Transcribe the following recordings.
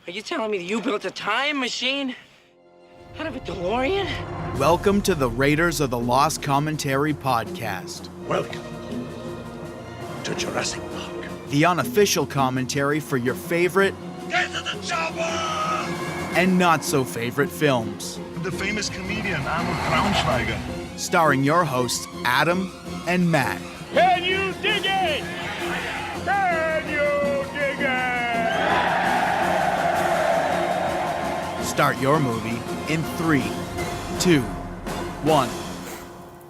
Are you telling me that you built a time machine out of a DeLorean? Welcome to the Raiders of the Lost Commentary podcast. Welcome to Jurassic Park. The unofficial commentary for your favorite Get to the chopper! and not so favorite films. The famous comedian Arnold Braunschweiger. Starring your hosts Adam and Matt. Can you dig it? Can you dig it? Start your movie in 3, 2, 1.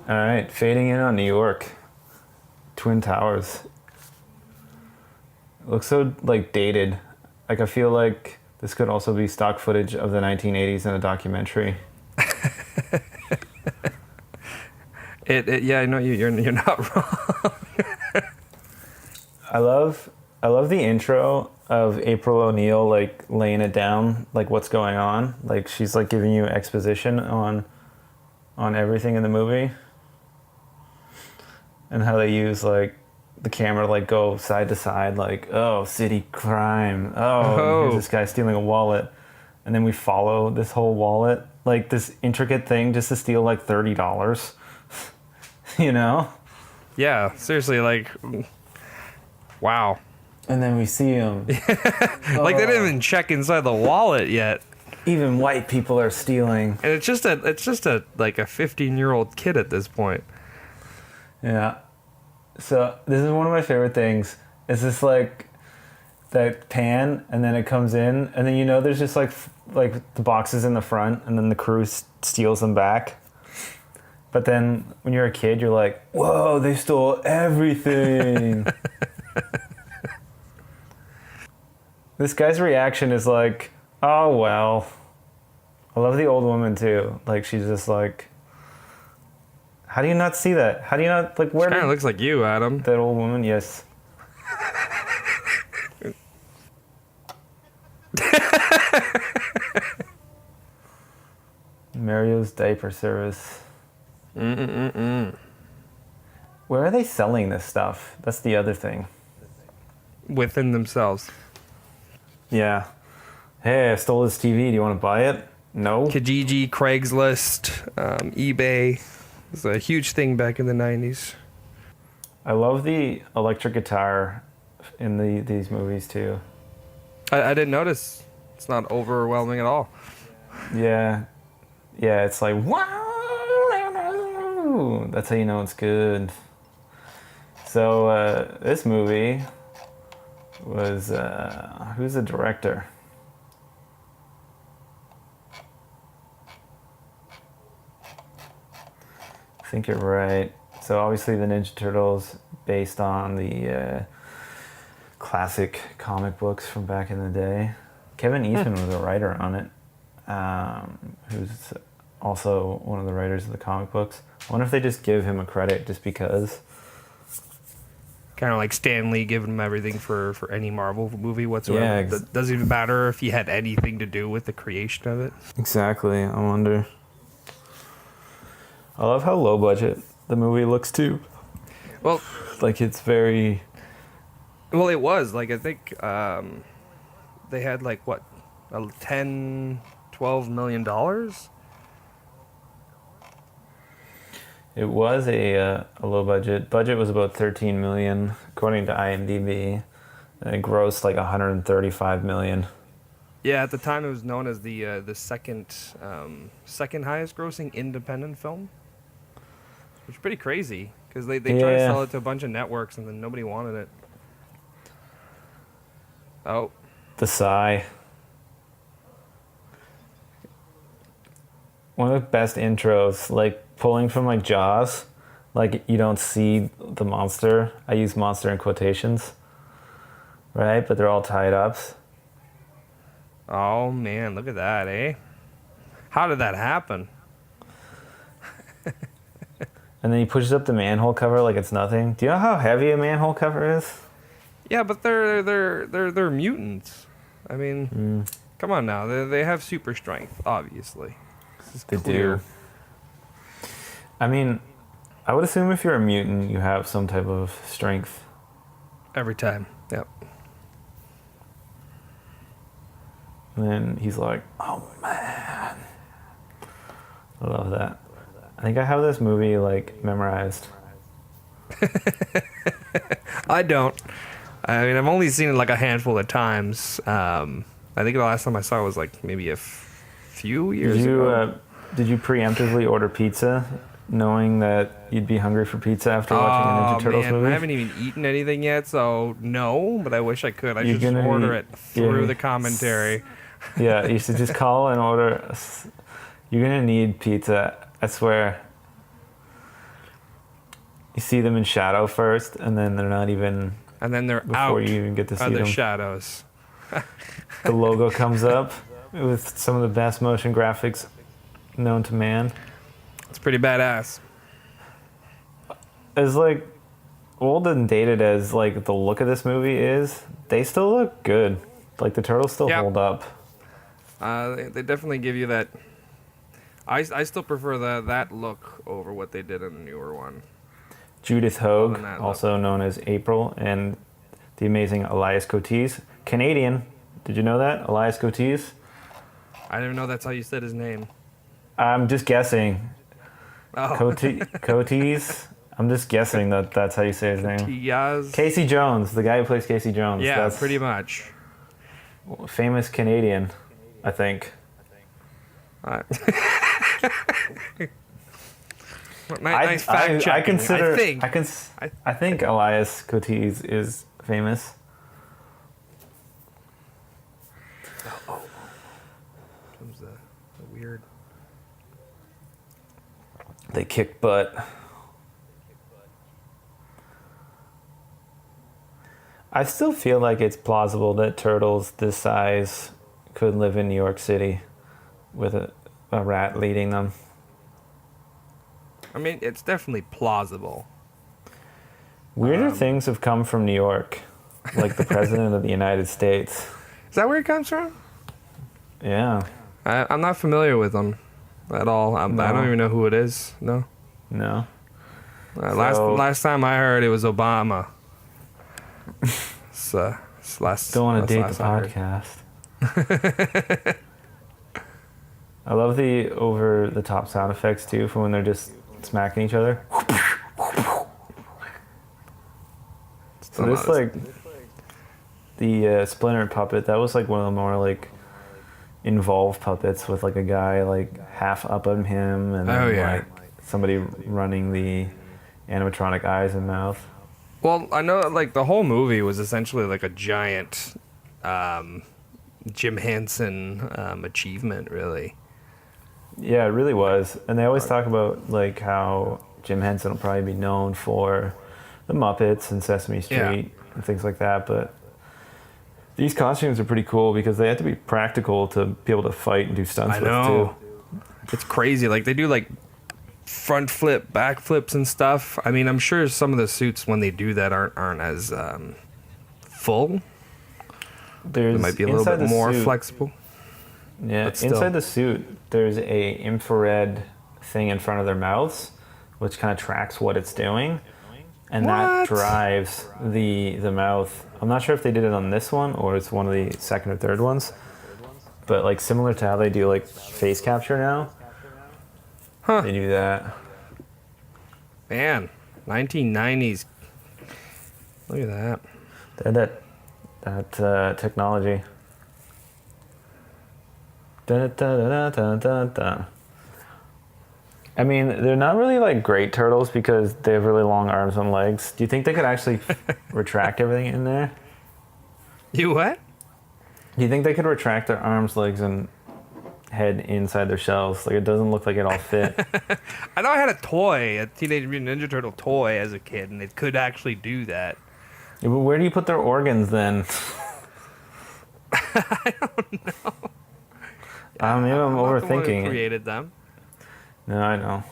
All right, fading in on New York. Twin Towers. It looks so like dated. Like I feel like this could also be stock footage of the 1980s in a documentary. Yeah, I know you're not wrong. I love the intro of April O'Neil like laying it down, like what's going on. Like she's like giving you exposition on everything in the movie. And how they use like the camera to like go side to side, like, oh, city crime. Oh, here's this guy stealing a wallet. And then we follow this whole wallet, like this intricate thing just to steal like $30. You know? Yeah, seriously, like, wow. And then we see him. Like they didn't even check inside the wallet yet. Even white people are stealing. And it's just a like a 15-year-old kid at this point. Yeah. So this is one of my favorite things. It's just like that pan, and then it comes in, and then there's just like the boxes in the front, and then the crew steals them back. But then when you're a kid, you're like, whoa, they stole everything. This guy's reaction is like, oh, well. I love the old woman, too. Like, she's just like, how do you not see that? How do you not, like, where? Kind of looks like you, Adam. That old woman, yes. Mario's diaper service. Where are they selling this stuff? That's the other thing. Within themselves. Yeah. Hey, I stole this TV. Do you want to buy it? No. Kijiji, Craigslist, eBay. It was a huge thing back in the 90s. I love the electric guitar in these movies too. I didn't notice. It's not overwhelming at all. Yeah. Yeah, it's like, wow. That's how you know it's good. So this movie was, who's the director? I think you're right. So obviously the Ninja Turtles, based on the classic comic books from back in the day. Kevin Eastman was a writer on it, who's also one of the writers of the comic books. I wonder if they just give him a credit just because. Kind of like Stan Lee giving him everything for any Marvel movie whatsoever. Yeah, It doesn't even matter if he had anything to do with the creation of it. Exactly, I wonder. I love how low budget the movie looks too. Well, like it's very. Well, it was like I think they had like what, $10, $12 million. It was a low budget. Budget was about $13 million, according to IMDb. And it grossed like $135 million. Yeah, at the time it was known as the second highest grossing independent film, which is pretty crazy because they tried to sell it to a bunch of networks and then nobody wanted it. Oh, The Sigh. One of the best intros, like pulling from like Jaws, like you don't see the monster. I use monster in quotations, right? But they're all tied up. oh man, look at that, eh? How did that happen? And then he pushes up the manhole cover like it's nothing. Do you know how heavy a manhole cover is? Yeah, but they're mutants. I mean, come on now, they have super strength, obviously. This is They clear. do. I mean, I would assume if you're a mutant, you have some type of strength. Every time, yep. And then he's like, oh man. I love that. I think I have this movie like memorized. I don't. I mean, I've only seen it like a handful of times. I think the last time I saw it was like maybe a few years ago. Did you preemptively order pizza knowing that you'd be hungry for pizza after watching a Ninja Turtles movie? I haven't even eaten anything yet, so no, but I wish I could. I should just order it through the commentary. Yeah, you should just call and order. You're going to need pizza, I swear. You see them in shadow first, and then they're not even... And then they're before out you even get to see of the them. shadows. The logo comes up with some of the best motion graphics known to man. It's pretty badass. As like old and dated as like the look of this movie is, they still look good. Like the turtles still hold up. They definitely give you that. I still prefer that look over what they did in the newer one. Judith Hogue, also known as April, and the amazing Elias Cotees, Canadian. Did you know that? Elias Cotees? I didn't know that's how you said his name. I'm just guessing. Oh. Cotees? I'm just guessing that's how you say his name. Cotillas? Casey Jones, the guy who plays Casey Jones. Yeah, that's pretty much. Famous Canadian, I think. Nice fact check. I think Elias Cotees is famous. Oh. Comes the weird. They kick butt. I still feel like it's plausible that turtles this size could live in New York City with a rat leading them. I mean, it's definitely plausible. Weirder things have come from New York, like the President of the United States. Is that where it comes from? Yeah. I'm not familiar with them at all. I don't even know who it is. No. No. Last time I heard it was Obama. So don't want to date the podcast. I love the over-the-top sound effects too for when they're just smacking each other. So this like the Splinter puppet, that was like one of the more like involved puppets with like a guy like half up on him and then like somebody running the animatronic eyes and mouth. Well, I know like the whole movie was essentially like a giant Jim Henson achievement, really. Yeah, it really was. And they always talk about like how Jim Henson will probably be known for the Muppets and Sesame Street and things like that, but these costumes are pretty cool because they have to be practical to be able to fight and do stunts with too. It's crazy. Like they do like front flip, back flips and stuff. I mean, I'm sure some of the suits when they do that aren't as full. They might be a little bit more flexible. Yeah, inside the suit, there's a infrared thing in front of their mouths, which kind of tracks what it's doing, and that drives the mouth. I'm not sure if they did it on this one or it's one of the second or third ones, but like similar to how they do like face capture now. They do that. Man, 1990s. Look at that. They had that technology. Da, da, da, da, da, da. I mean, they're not really like great turtles because they have really long arms and legs. Do you think they could actually retract everything in there? You what? Do you think they could retract their arms, legs, and head inside their shells? Like it doesn't look like it all fit. I know I had a Teenage Mutant Ninja Turtle toy as a kid, and it could actually do that. Yeah, but where do you put their organs then? I don't know. Maybe I'm overthinking the one who created them. No, I know.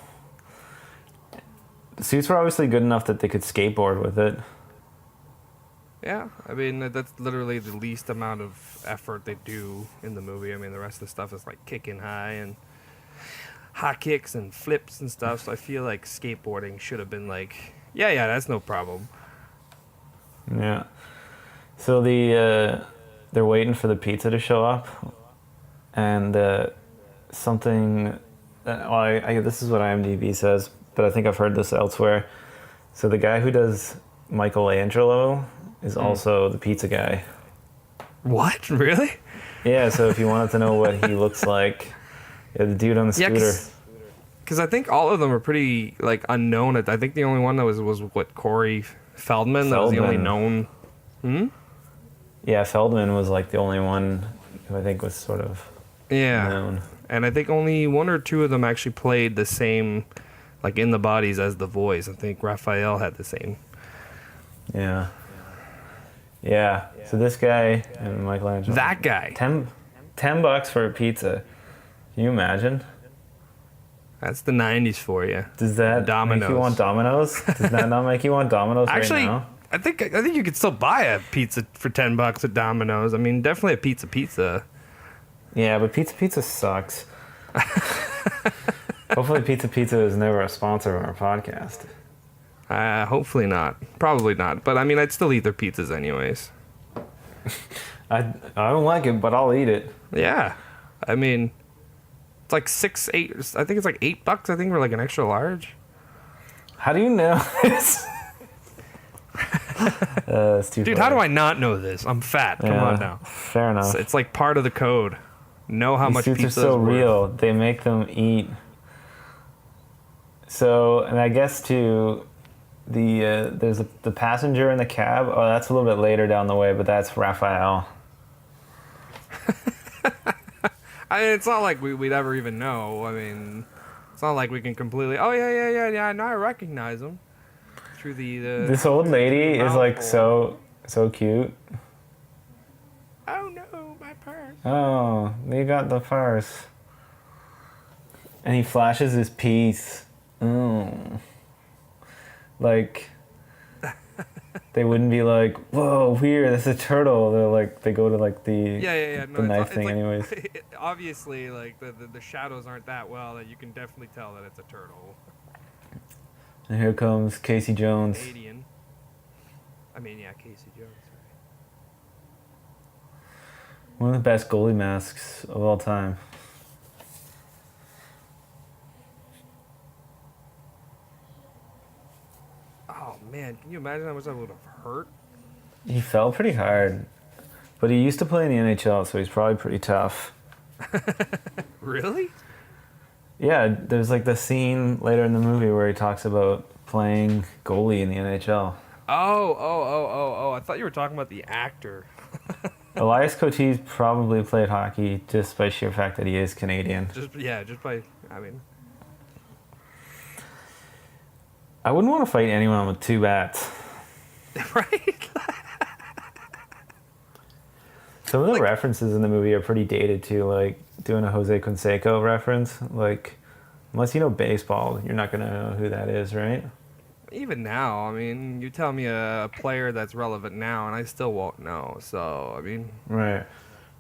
The suits were obviously good enough that they could skateboard with it. Yeah, I mean, that's literally the least amount of effort they do in the movie. I mean, the rest of the stuff is like kicking high and hot kicks and flips and stuff. So I feel like skateboarding should have been like, yeah, that's no problem. Yeah. So they're waiting for the pizza to show up. and something. This is what IMDb says, but I think I've heard this elsewhere. So the guy who does Michelangelo is also the pizza guy. What? Really? Yeah. So if you wanted to know what he looks like, yeah, the dude on the scooter. Because I think all of them are pretty like unknown. I think the only one that was what, Corey Feldman. That was the only known. Yeah, Feldman was like the only one who I think was sort of known. And I think only one or two of them actually played the same, like in the bodies as the voice. I think Raphael had the same. Yeah. Yeah. So this guy and Michelangelo. That guy. $10 for a pizza. Can you imagine? That's the 90s for you. Does that Domino's. make you want Domino's? Does that not make you want Domino's Actually, right now? I think you could still buy a pizza for $10 at Domino's. I mean, definitely a pizza. Yeah, but Pizza sucks. Hopefully Pizza is never a sponsor of our podcast. Hopefully not. Probably not. But I mean, I'd still eat their pizzas anyways. I don't like it, but I'll eat it. Yeah. I mean, it's like 6, 8. I think it's like $8. I think for like an extra large. How do you know this? It's too Dude, funny. how do I not know this? I'm fat. Come on now. Fair enough. It's like part of the code. Know how These much suits pizza are so is worth. real. They make them eat. So, and I guess too, there's the passenger in the cab. Oh, that's a little bit later down the way, but that's Raphael. I mean, it's not like we'd ever even know. I mean, it's not like we can completely. Oh yeah. Now I recognize him through the. This old lady is like mouthful. so cute. Oh no, my purse. Oh, they got the purse. And he flashes his piece. Like, they wouldn't be like, whoa, weird, that's a turtle. They're like, they go to like the No, the knife it's thing like, anyways. Obviously, like the shadows aren't that well that you can definitely tell that it's a turtle. And here comes Casey Jones. Canadian. I mean, yeah, Casey Jones. One of the best goalie masks of all time. Oh man, can you imagine how much that would have hurt? He fell pretty hard. But he used to play in the NHL, so he's probably pretty tough. Really? Yeah, there's like the scene later in the movie where he talks about playing goalie in the NHL. Oh! I thought you were talking about the actor. Elias Cotis probably played hockey just by sheer fact that he is Canadian. Just by. I mean, I wouldn't want to fight anyone with 2 bats. right? Some of the references in the movie are pretty dated too, like doing a Jose Canseco reference. Like, unless you know baseball, you're not going to know who that is, right? Even now, I mean, you tell me a player that's relevant now, and I still won't know. So, I mean, Right.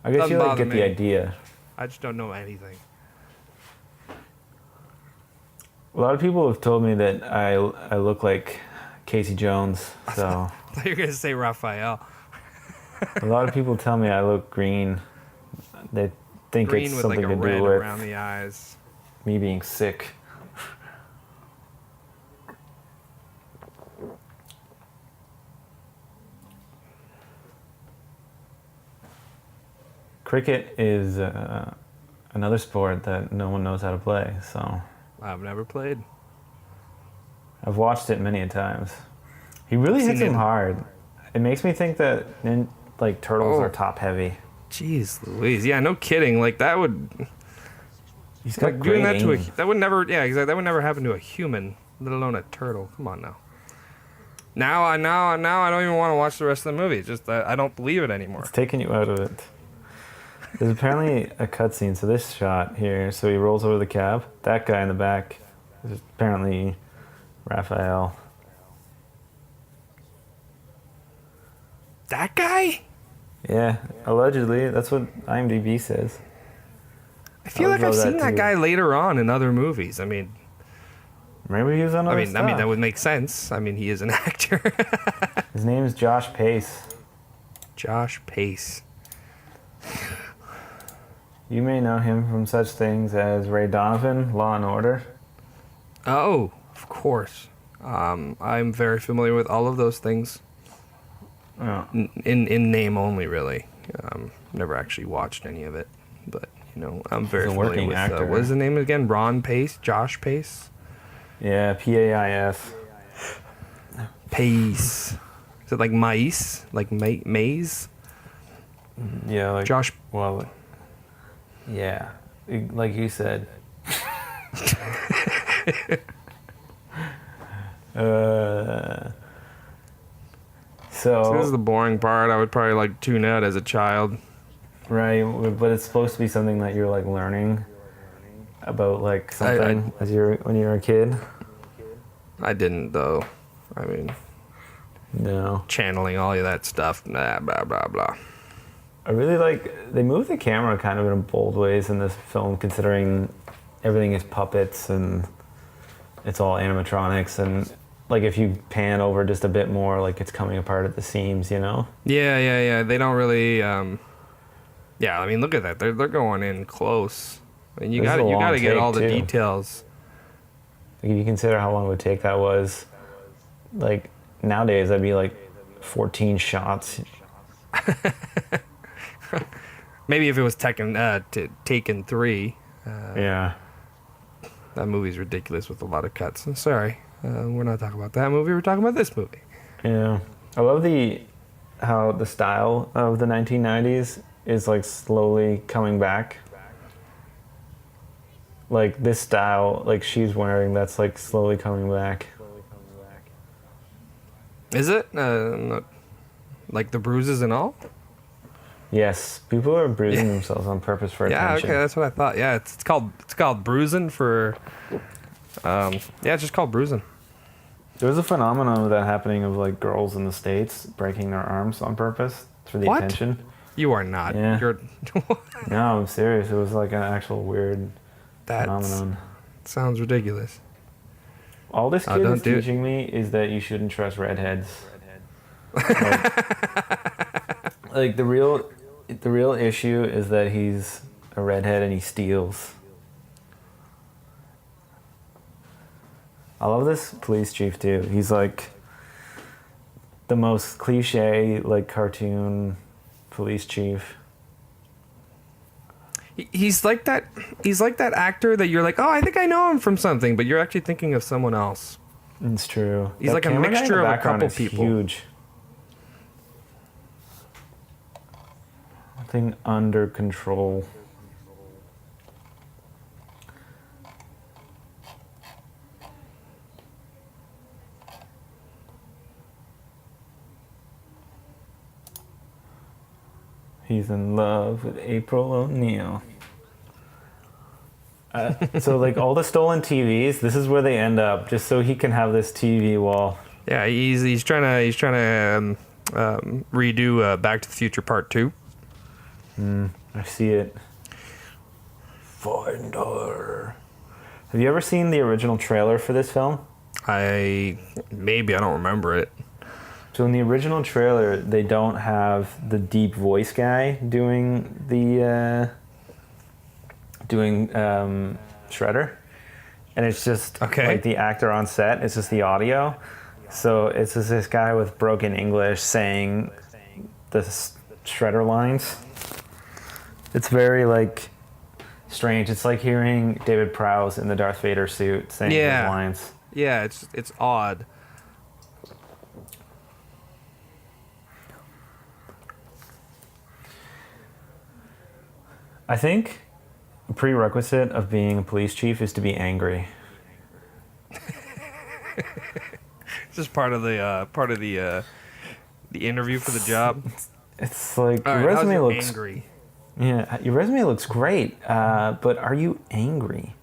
I guess Doesn't you like bother get me. the idea. I just don't know anything. A lot of people have told me that I look like Casey Jones, so I thought you were gonna say Raphael. a lot of people tell me I look green. They think Green it's with like something a to red do with around the eyes. me being sick. Cricket is another sport that no one knows how to play, so I've never played. I've watched it many a times. He really I've hits seen him it. hard. It makes me think that turtles Oh. are top heavy. Jeez Louise. Yeah, no kidding. Like that would He's got like great doing that to aim. that would never exactly that would never happen to a human, let alone a turtle. Come on now. Now I don't even want to watch the rest of the movie. It's just I don't believe it anymore. It's taking you out of it. There's apparently a cutscene. So this shot here, so he rolls over the cab. That guy in the back is apparently Raphael. That guy? Yeah, allegedly. That's what IMDb says. I feel I like would I've love seen that that too. guy later on in other movies. I mean, Maybe he was on other stuff. that would make sense. I mean, he is an actor. His name is Josh Pace. Josh Pace. You may know him from such things as Ray Donovan, Law and Order. Oh, of course. I'm very familiar with all of those things. Oh. In name only, really. Never actually watched any of it, but I'm very He's a familiar working with. actor. What is the name again? Ron Pace, Josh Pace. Yeah, P-A-I-S. Pace. Is it like mice? Like maize? Yeah, like Josh. Well, yeah, like you said. So This is the boring part. I would probably like tune out as a child. right, but it's supposed to be something that you're like learning about, like something when you're a kid. I didn't though. I mean, No, channeling all of that stuff. Blah blah blah blah. I really like they move the camera kind of in bold ways in this film, considering everything is puppets and it's all animatronics, and like if you pan over just a bit more, like it's coming apart at the seams, Yeah. They don't really. Yeah, I mean, look at that. They're going in close. I mean, you This is a long gotta get take, all the too. details. Like if you consider how long it would take that was, like nowadays that'd be like 14 shots. Maybe if it was Taken 3. Yeah. That movie's ridiculous with a lot of cuts. I'm sorry. We're not talking about that movie. We're talking about this movie. Yeah. I love how the style of the 1990s is like slowly coming back. Like this style, like she's wearing, that's like slowly coming back. Is it? Like the bruises and all? Yes, people are bruising themselves on purpose for Yeah, attention. okay, that's what I thought. Yeah, it's called bruising for. It's just called bruising. There was a phenomenon of that happening of like girls in the States breaking their arms on purpose for the What? attention. You are not. Yeah. You're. No, I'm serious. It was like an actual weird That phenomenon. sounds ridiculous. All this Oh, kid don't is do it. teaching me is that you shouldn't trust redheads. Like the real issue is that he's a redhead and he steals. I love this police chief too. He's like the most cliche, like cartoon police chief. He's like that. He's like that actor that you're like, oh, I think I know him from something, but you're actually thinking of someone else. It's true. He's That like a camera guy in the mixture of a background couple is people. Huge. Nothing under control. He's in love with April O'Neil. So like all the stolen TVs, this is where they end up, just so he can have this TV wall. Yeah, he's trying to redo Back to the Future Part 2. I see it. Find her. Have you ever seen the original trailer for this film? I don't remember it. So in the original trailer, they don't have the deep voice guy doing the Shredder, and it's just like the actor on set. It's just the audio. So it's just this guy with broken English saying the Shredder lines. It's very like strange. It's like hearing David Prowse in the Darth Vader suit saying his lines. Yeah, it's odd. I think a prerequisite of being a police chief is to be angry. It's just part of the interview for the job. It's like All your right, resume how's looks angry. Yeah, your resume looks great, but are you angry?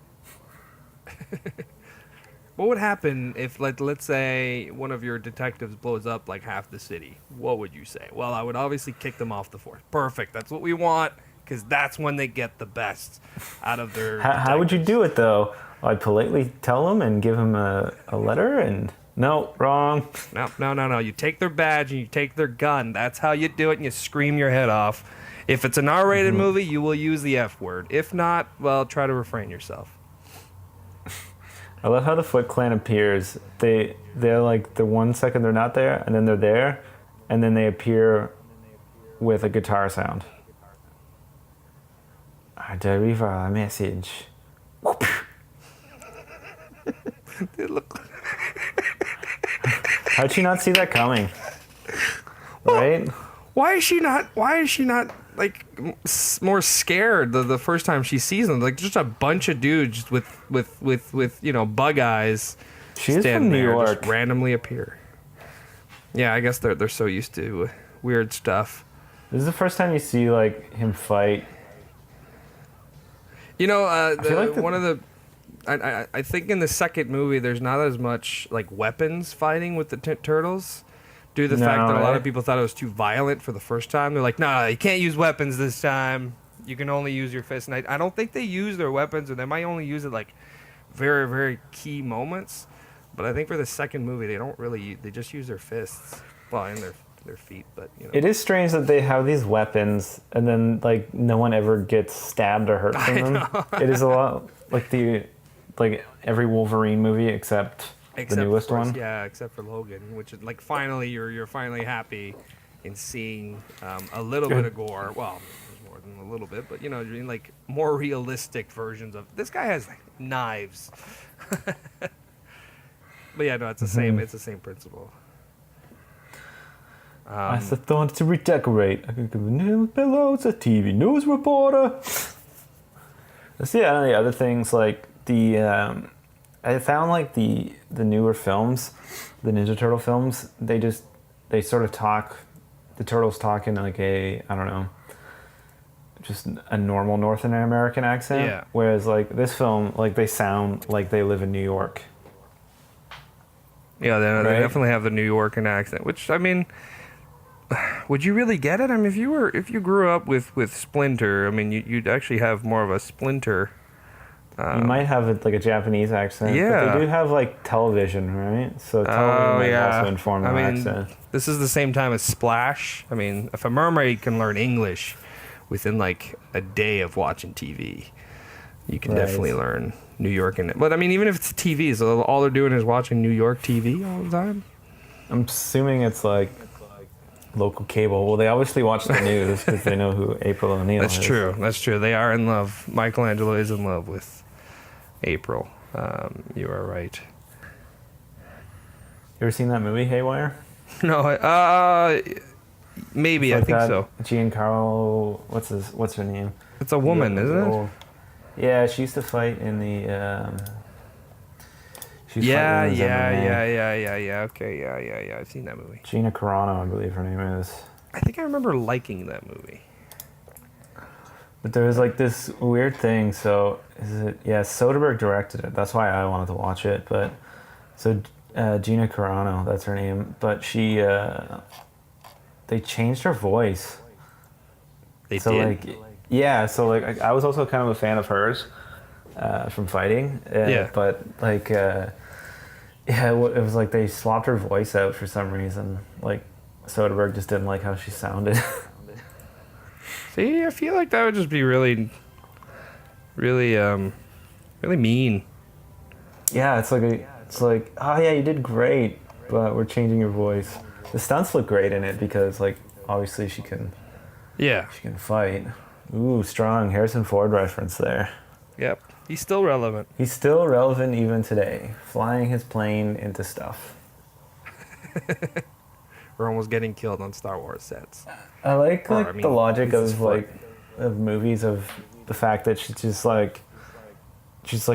What would happen if, like, let's say one of your detectives blows up like half the city? What would you say? Well, I would obviously kick them off the force. Perfect. That's what we want, because that's when they get the best out of their. How would you do it though? I'd politely tell them and give them a letter and no, wrong. No. You take their badge and you take their gun. That's how you do it, and you scream your head off. If it's an R-rated movie, you will use the F word. If not, well, try to refrain yourself. I love how the Foot Clan appears. They're like the 1 second they're not there, and then they're there, and then they appear with a guitar sound. I deliver a message. How'd she not see that coming? Right? Why is she not like more scared the first time she sees them? Like just a bunch of dudes with bug eyes. She is standing from New there, York. just randomly appear. Yeah, I guess they're so used to weird stuff. This is the first time you see like him fight. I think in the second movie there's not as much like weapons fighting with the turtles. Due to the fact that a lot of people thought it was too violent for the first time. They're like, nah, you can't use weapons this time. You can only use your fists. And I don't think they use their weapons, or they might only use it like very, very key moments. But I think for the second movie, they just use their fists. Well, and their feet, but It is strange that they have these weapons and then like no one ever gets stabbed or hurt from them. It is a lot like every Wolverine movie except the newest one. Yeah, except for Logan, which is like finally you're finally happy in seeing a little bit of gore. Well, there's more than a little bit, but like more realistic versions of this guy has like knives. But yeah, no, it's the same. It's the same principle. I thought to redecorate. I could give a new pillows, a TV news reporter. Let's see, the other things like I found like the newer films, the Ninja Turtle films, they sort of talk, the turtles talk in like I don't know, just a normal North American accent. Yeah. Whereas like this film, like they sound like they live in New York. Yeah, they definitely have the New York accent, which I mean, would you really get it? I mean, if you grew up with Splinter, I mean, you'd actually have more of a Splinter. You might have like a Japanese accent, yeah. But they do have like television, right? So television might also inform their accent. This is the same time as Splash. I mean, if a mermaid can learn English within like a day of watching TV, you can definitely learn New York. But I mean, even if it's TV, so all they're doing is watching New York TV all the time. I'm assuming it's like local cable. Well, they obviously watch the news because they know who April O'Neil is. That's true. They are in love. Michelangelo is in love with April. You are right. You ever seen that movie, Haywire? No, maybe. I think so. Giancarlo, what's her name? It's a woman, isn't it? Yeah, she used to fight in the. Yeah. Okay, yeah. I've seen that movie. Gina Carano, I believe her name is. I think I remember liking that movie. But there was like this weird thing. So Soderbergh directed it. That's why I wanted to watch it. But so Gina Carano, that's her name. But she, they changed her voice. They did. Like, yeah. So like I was also kind of a fan of hers from fighting. Yeah. But like, it was like they swapped her voice out for some reason. Like Soderbergh just didn't like how she sounded. See, I feel like that would just be really, really, really mean. Yeah, it's like, oh yeah, you did great, but we're changing your voice. The stunts look great in it because, like, obviously she can fight. Ooh, strong Harrison Ford reference there. Yep, he's still relevant. He's still relevant even today, flying his plane into stuff. We're almost getting killed on Star Wars sets. I like the logic of movies, of the fact that she's like,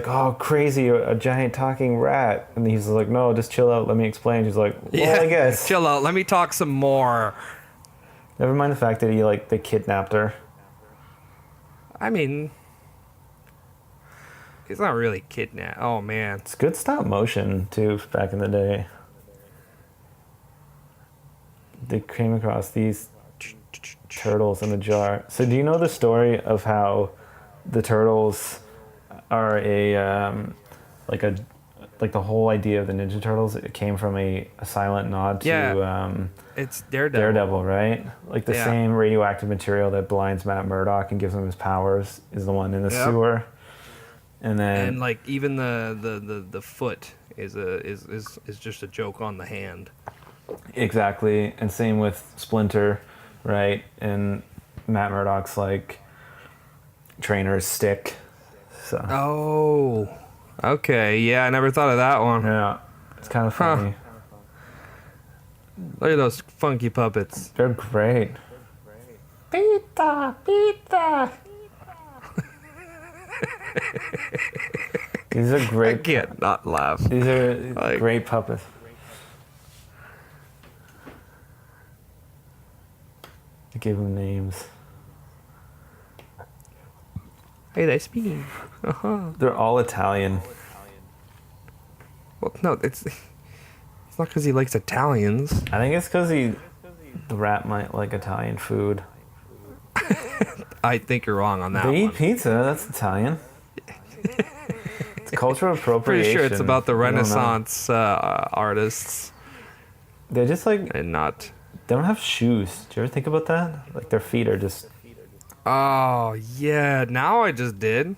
oh, crazy, a giant talking rat. And he's like, no, just chill out, let me explain. She's like, well, I guess. Chill out, let me talk some more. Never mind the fact that they kidnapped her. I mean, it's not really kidnapped. Oh, man. It's good stop motion, too, back in the day. They came across these turtles in a jar. So do you know the story of how the turtles are a like the whole idea of the Ninja Turtles, it came from a silent nod to it's Daredevil. Daredevil, right? Like the Yeah. same radioactive material that blinds Matt Murdock and gives him his powers is the one in the sewer. And then And like even the foot is just a joke on the hand. exactly, and same with Splinter, right? And Matt Murdock's like trainer's stick. So Oh, okay. Yeah, I never thought of that one. yeah, it's kind of funny. Look at those funky puppets. They're great. Pizza, pizza. These are I great. can't not laugh. These are Like- great puppets. I gave them names. Hey, they speaking. They're all Italian. Well, no, it's not because he likes Italians. I think it's because the rat might like Italian food. I think you're wrong on that They one. eat pizza. That's Italian. It's cultural appropriation. Pretty sure it's about the I don't know. Renaissance artists They're just like, and not. they don't have shoes. Do you ever think about that? Like their feet are just, Oh yeah, now I just did.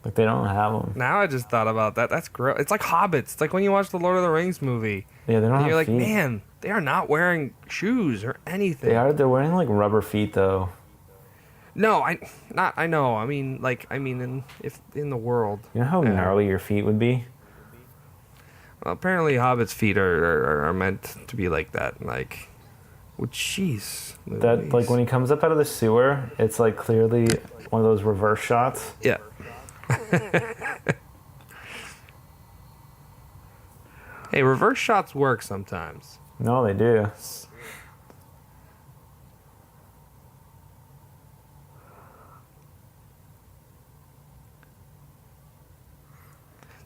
like they don't have them. Now I just thought about that. That's gross. It's like hobbits. It's like when you watch the Lord of the Rings movie. Yeah, they don't And have you're like, feet. man, they are not wearing shoes or anything. They are. They're wearing like rubber feet though. No, I know. I mean, in the world. You know how Yeah. gnarly your feet would be? Well, apparently, hobbits' feet are meant to be like that. Like, well, jeez. That like when he comes up out of the sewer, it's like clearly one of those reverse shots. Yeah. Hey, reverse shots work sometimes. No, they do.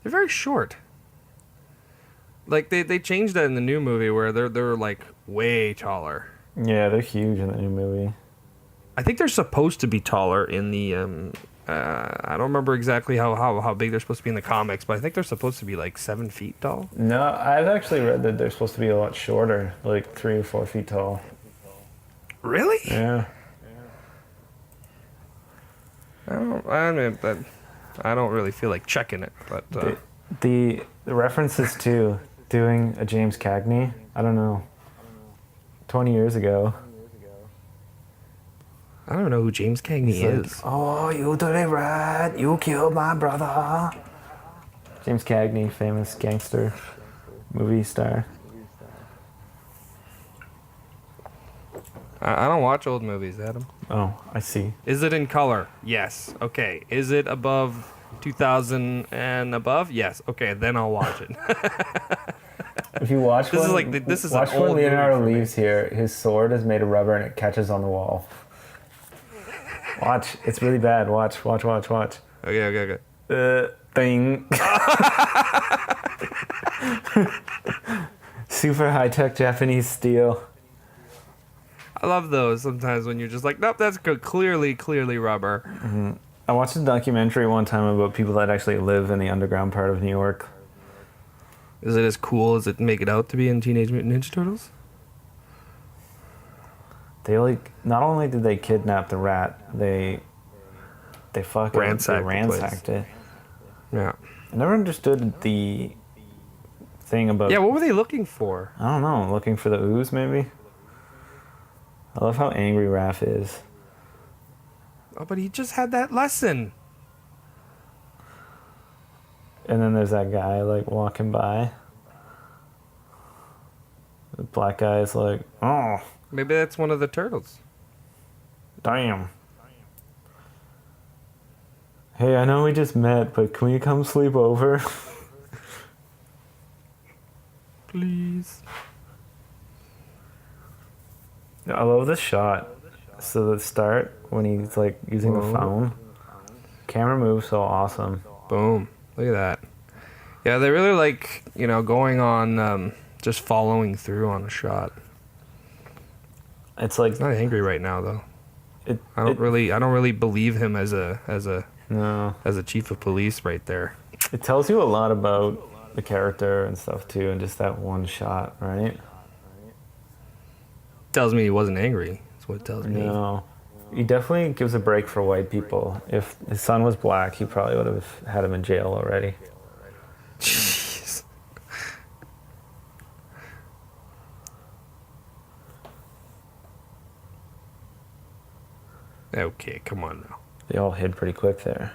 They're very short. Like they changed that in the new movie where they're like way taller. Yeah, they're huge in the new movie. I think they're supposed to be taller in the I don't remember exactly how big they're supposed to be in the comics, but I think they're supposed to be like 7 feet tall. No, I've actually read that they're supposed to be a lot shorter, like 3 or 4 feet tall. Really? Yeah. I don't really feel like checking it, but The references to doing a James Cagney, I don't know, 20 years ago. I don't know who James Cagney He's like, is. oh, you dirty rat, you killed my brother. James Cagney, famous gangster movie star. I don't watch old movies, Adam. Oh, I see. Is it in color? Yes. Okay. Is it above 2000 and above? Yes. Okay, then I'll watch it. If you watch This is one, like this is an watch old when Leonardo movie for me. leaves here, his sword is made of rubber and it catches on the wall. Watch, it's really bad. Watch. Okay. Thing. Super high-tech Japanese steel. I love those sometimes when you're just like, nope, that's clearly rubber. I watched a documentary one time about people that actually live in the underground part of New York. Is it as cool as it make it out to be in Teenage Mutant Ninja Turtles? They like, not only did they kidnap the rat, they fucking Ransacked it. Yeah. I never understood the thing about. Yeah, what were they looking for? I don't know. Looking for the ooze, maybe. I love how angry Raph is. Oh, but he just had that lesson. And then there's that guy like walking by. The black guy is like, oh, Maybe that's one of the turtles. damn. Hey, I know we just met, but can we come sleep over? Please. I love this shot. So the start when he's like using the phone. Camera moves so awesome. Boom. Look at that. Yeah, they really like, going on just following through on a shot. It's like He's not angry right now though. it. I don't really believe him as a No. chief of police right there. It tells you a lot about the character and stuff too, and just that one shot, right? Tells me he wasn't angry. That's what it tells me. No. He definitely gives a break for white people. If his son was black, he probably would have had him in jail already. Jeez. Okay, come on now. They all hid pretty quick there.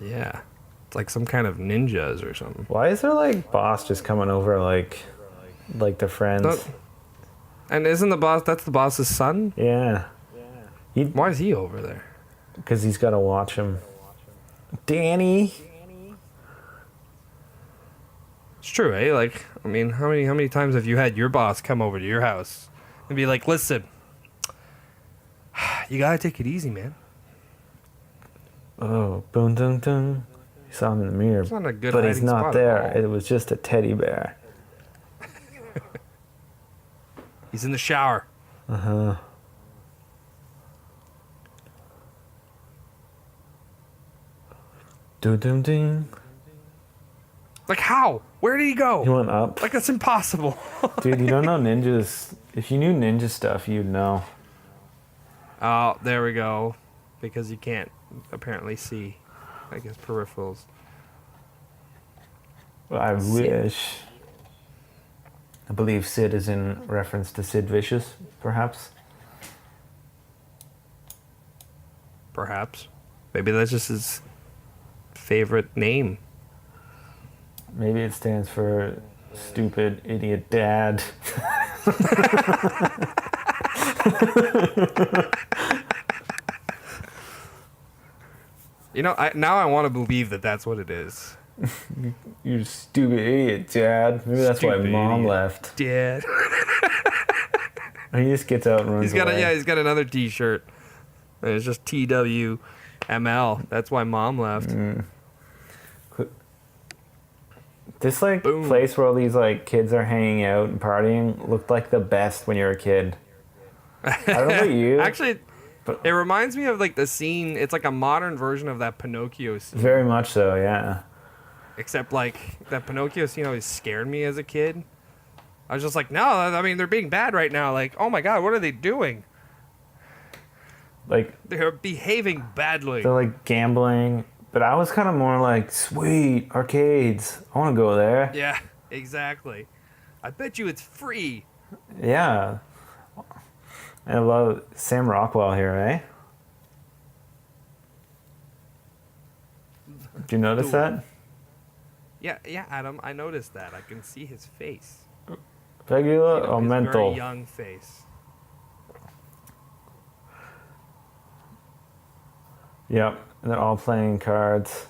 Yeah. It's like some kind of ninjas or something. Why is there like boss just coming over like they're friends? And isn't the boss, that's the boss's son? Yeah. Why is he over there? Because he's got to watch him. Danny. It's true, eh? Like, I mean, how many times have you had your boss come over to your house and be like, listen, you gotta take it easy, man. Oh, boom, dun, dun. He saw him in the mirror, It's not a good but he's hiding not spot there. at all. It was just a teddy bear. He's in the shower. Uh-huh. Doo-dum-ding. Like, how? Where did he go? He went up. Like, that's impossible. Dude, you don't know ninjas. If you knew ninja stuff, you'd know. Oh, there we go. Because you can't apparently see, I guess, peripherals. I wish. I believe Sid is in reference to Sid Vicious, perhaps. Perhaps. Maybe that's just his favorite name. Maybe it stands for stupid idiot dad. You know, now I want to believe that that's what it is. You stupid idiot dad. Maybe that's why Stupid mom idiot. left. Dad. And he just gets out and runs away. He's got another T-shirt. And it's just TWML. That's why mom left. This like Boom. place where all these like kids are hanging out and partying looked like the best when you were a kid. I don't know about you. Actually, it reminds me of like the scene. It's like a modern version of that Pinocchio scene. Very much so, yeah. Except like that Pinocchio scene always scared me as a kid. I was just like, no, I mean, they're being bad right now. Like, oh my God, what are they doing? Like They're behaving badly. they're like gambling, but I was kind of more like, sweet arcades. I want to go there. Yeah, exactly. I bet you it's free. Yeah. I love Sam Rockwell here, eh? Did you notice that? Yeah, Adam, I noticed that. I can see his face. Pegula or His mental? very young face. Yep, and they're all playing cards.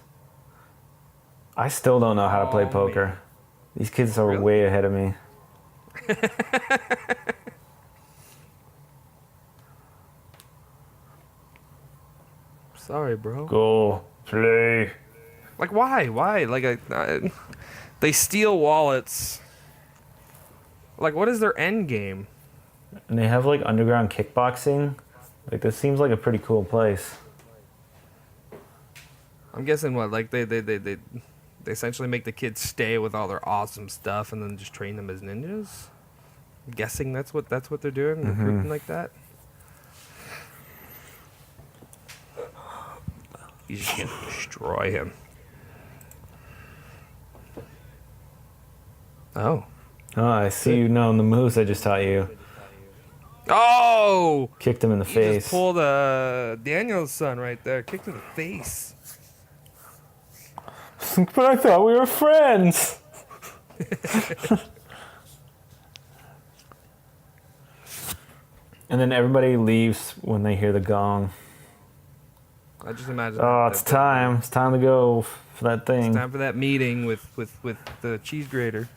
I still don't know how to play Oh, poker. man. These kids are Really? way ahead of me. Sorry, bro. Go play. Like, why? Why? Like, they steal wallets. Like, what is their end game? And they have like underground kickboxing. Like this seems like a pretty cool place. I'm guessing what? Like, they essentially make the kids stay with all their awesome stuff and then just train them as ninjas. I'm guessing that's what they're doing, recruiting like that. He's just gonna destroy him. Oh. Oh, I see you knowing the moves I just taught you. Oh! Kicked him in the He face. just pulled Daniel's son right there. Kicked in the face. But I thought we were friends. And then everybody leaves when they hear the gong. I just imagine. Oh, that- it's that- time. It's time to go for that thing. It's time for that meeting with the cheese grater.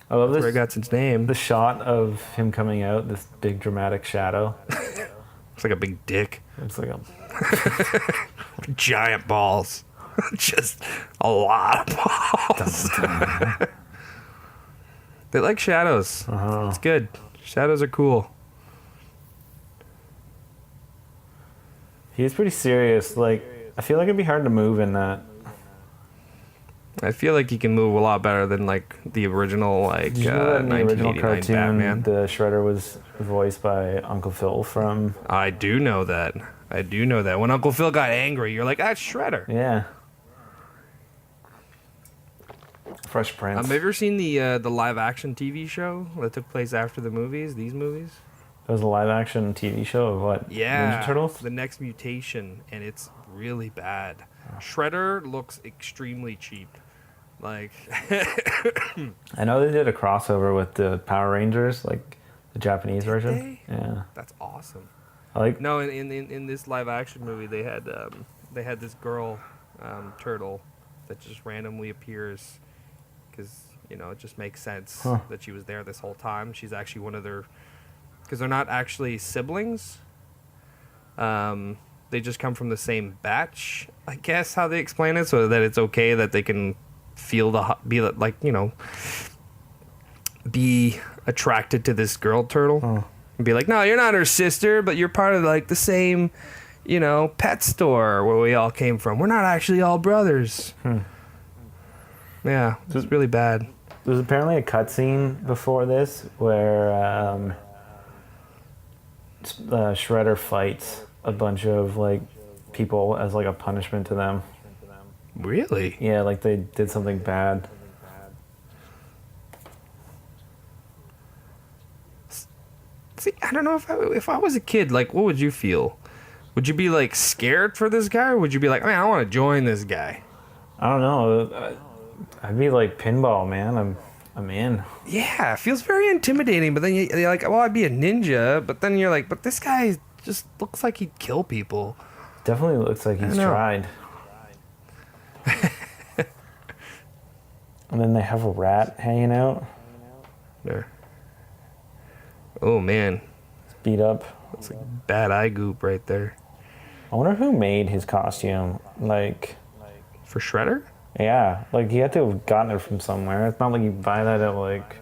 I love That's where it this. got its name. The shot of him coming out, this big dramatic shadow. It's like a big dick. It's like a Giant balls. Just a lot of balls. They like shadows. It's good. Shadows are cool. He's pretty serious. Like, I feel like it'd be hard to move in that. I feel like he can move a lot better than like the original, like Did you know that in the original 1989 cartoon, Batman. the Shredder was voiced by Uncle Phil from... I do know that. When Uncle Phil got angry, you're like, that's Shredder. Yeah. Fresh Prince. Have you ever seen the live action TV show that took place after the movies? These movies? It was a live action TV show of what? Yeah. Ninja Turtles? The Next Mutation, and it's really bad. Shredder looks extremely cheap. Like, I know they did a crossover with the Power Rangers, like the Japanese version. they? Yeah. That's awesome. I like... No, in this live action movie, they had this girl turtle that just randomly appears because it just makes sense that she was there this whole time. She's actually one of their, because they're not actually siblings. They just come from the same batch, I guess, how they explain it, so that it's okay that they can feel be attracted to this girl turtle. And be like, no, you're not her sister, but you're part of like the same, pet store where we all came from. We're not actually all brothers. Yeah, it's really bad. There's apparently a cutscene before this where Shredder fights a bunch of like people as like a punishment to them. Really? Yeah, like they did something bad. See, I don't know if I was a kid, like, what would you feel? Would you be like scared for this guy, or would you be like, man, I want to join this guy? I don't know. I'd be like, pinball, man. I'm in. Yeah, it feels very intimidating. But then you're like, well, I'd be a ninja. But then you're like, but this guy just looks like he'd kill people. Definitely looks like he's tried. And then they have a rat hanging out. There. Oh man, It's beat up. that's like bad eye goop right there. I wonder who made his costume. Like, For Shredder? yeah, like he had to have gotten it from somewhere. It's not like you buy that at like,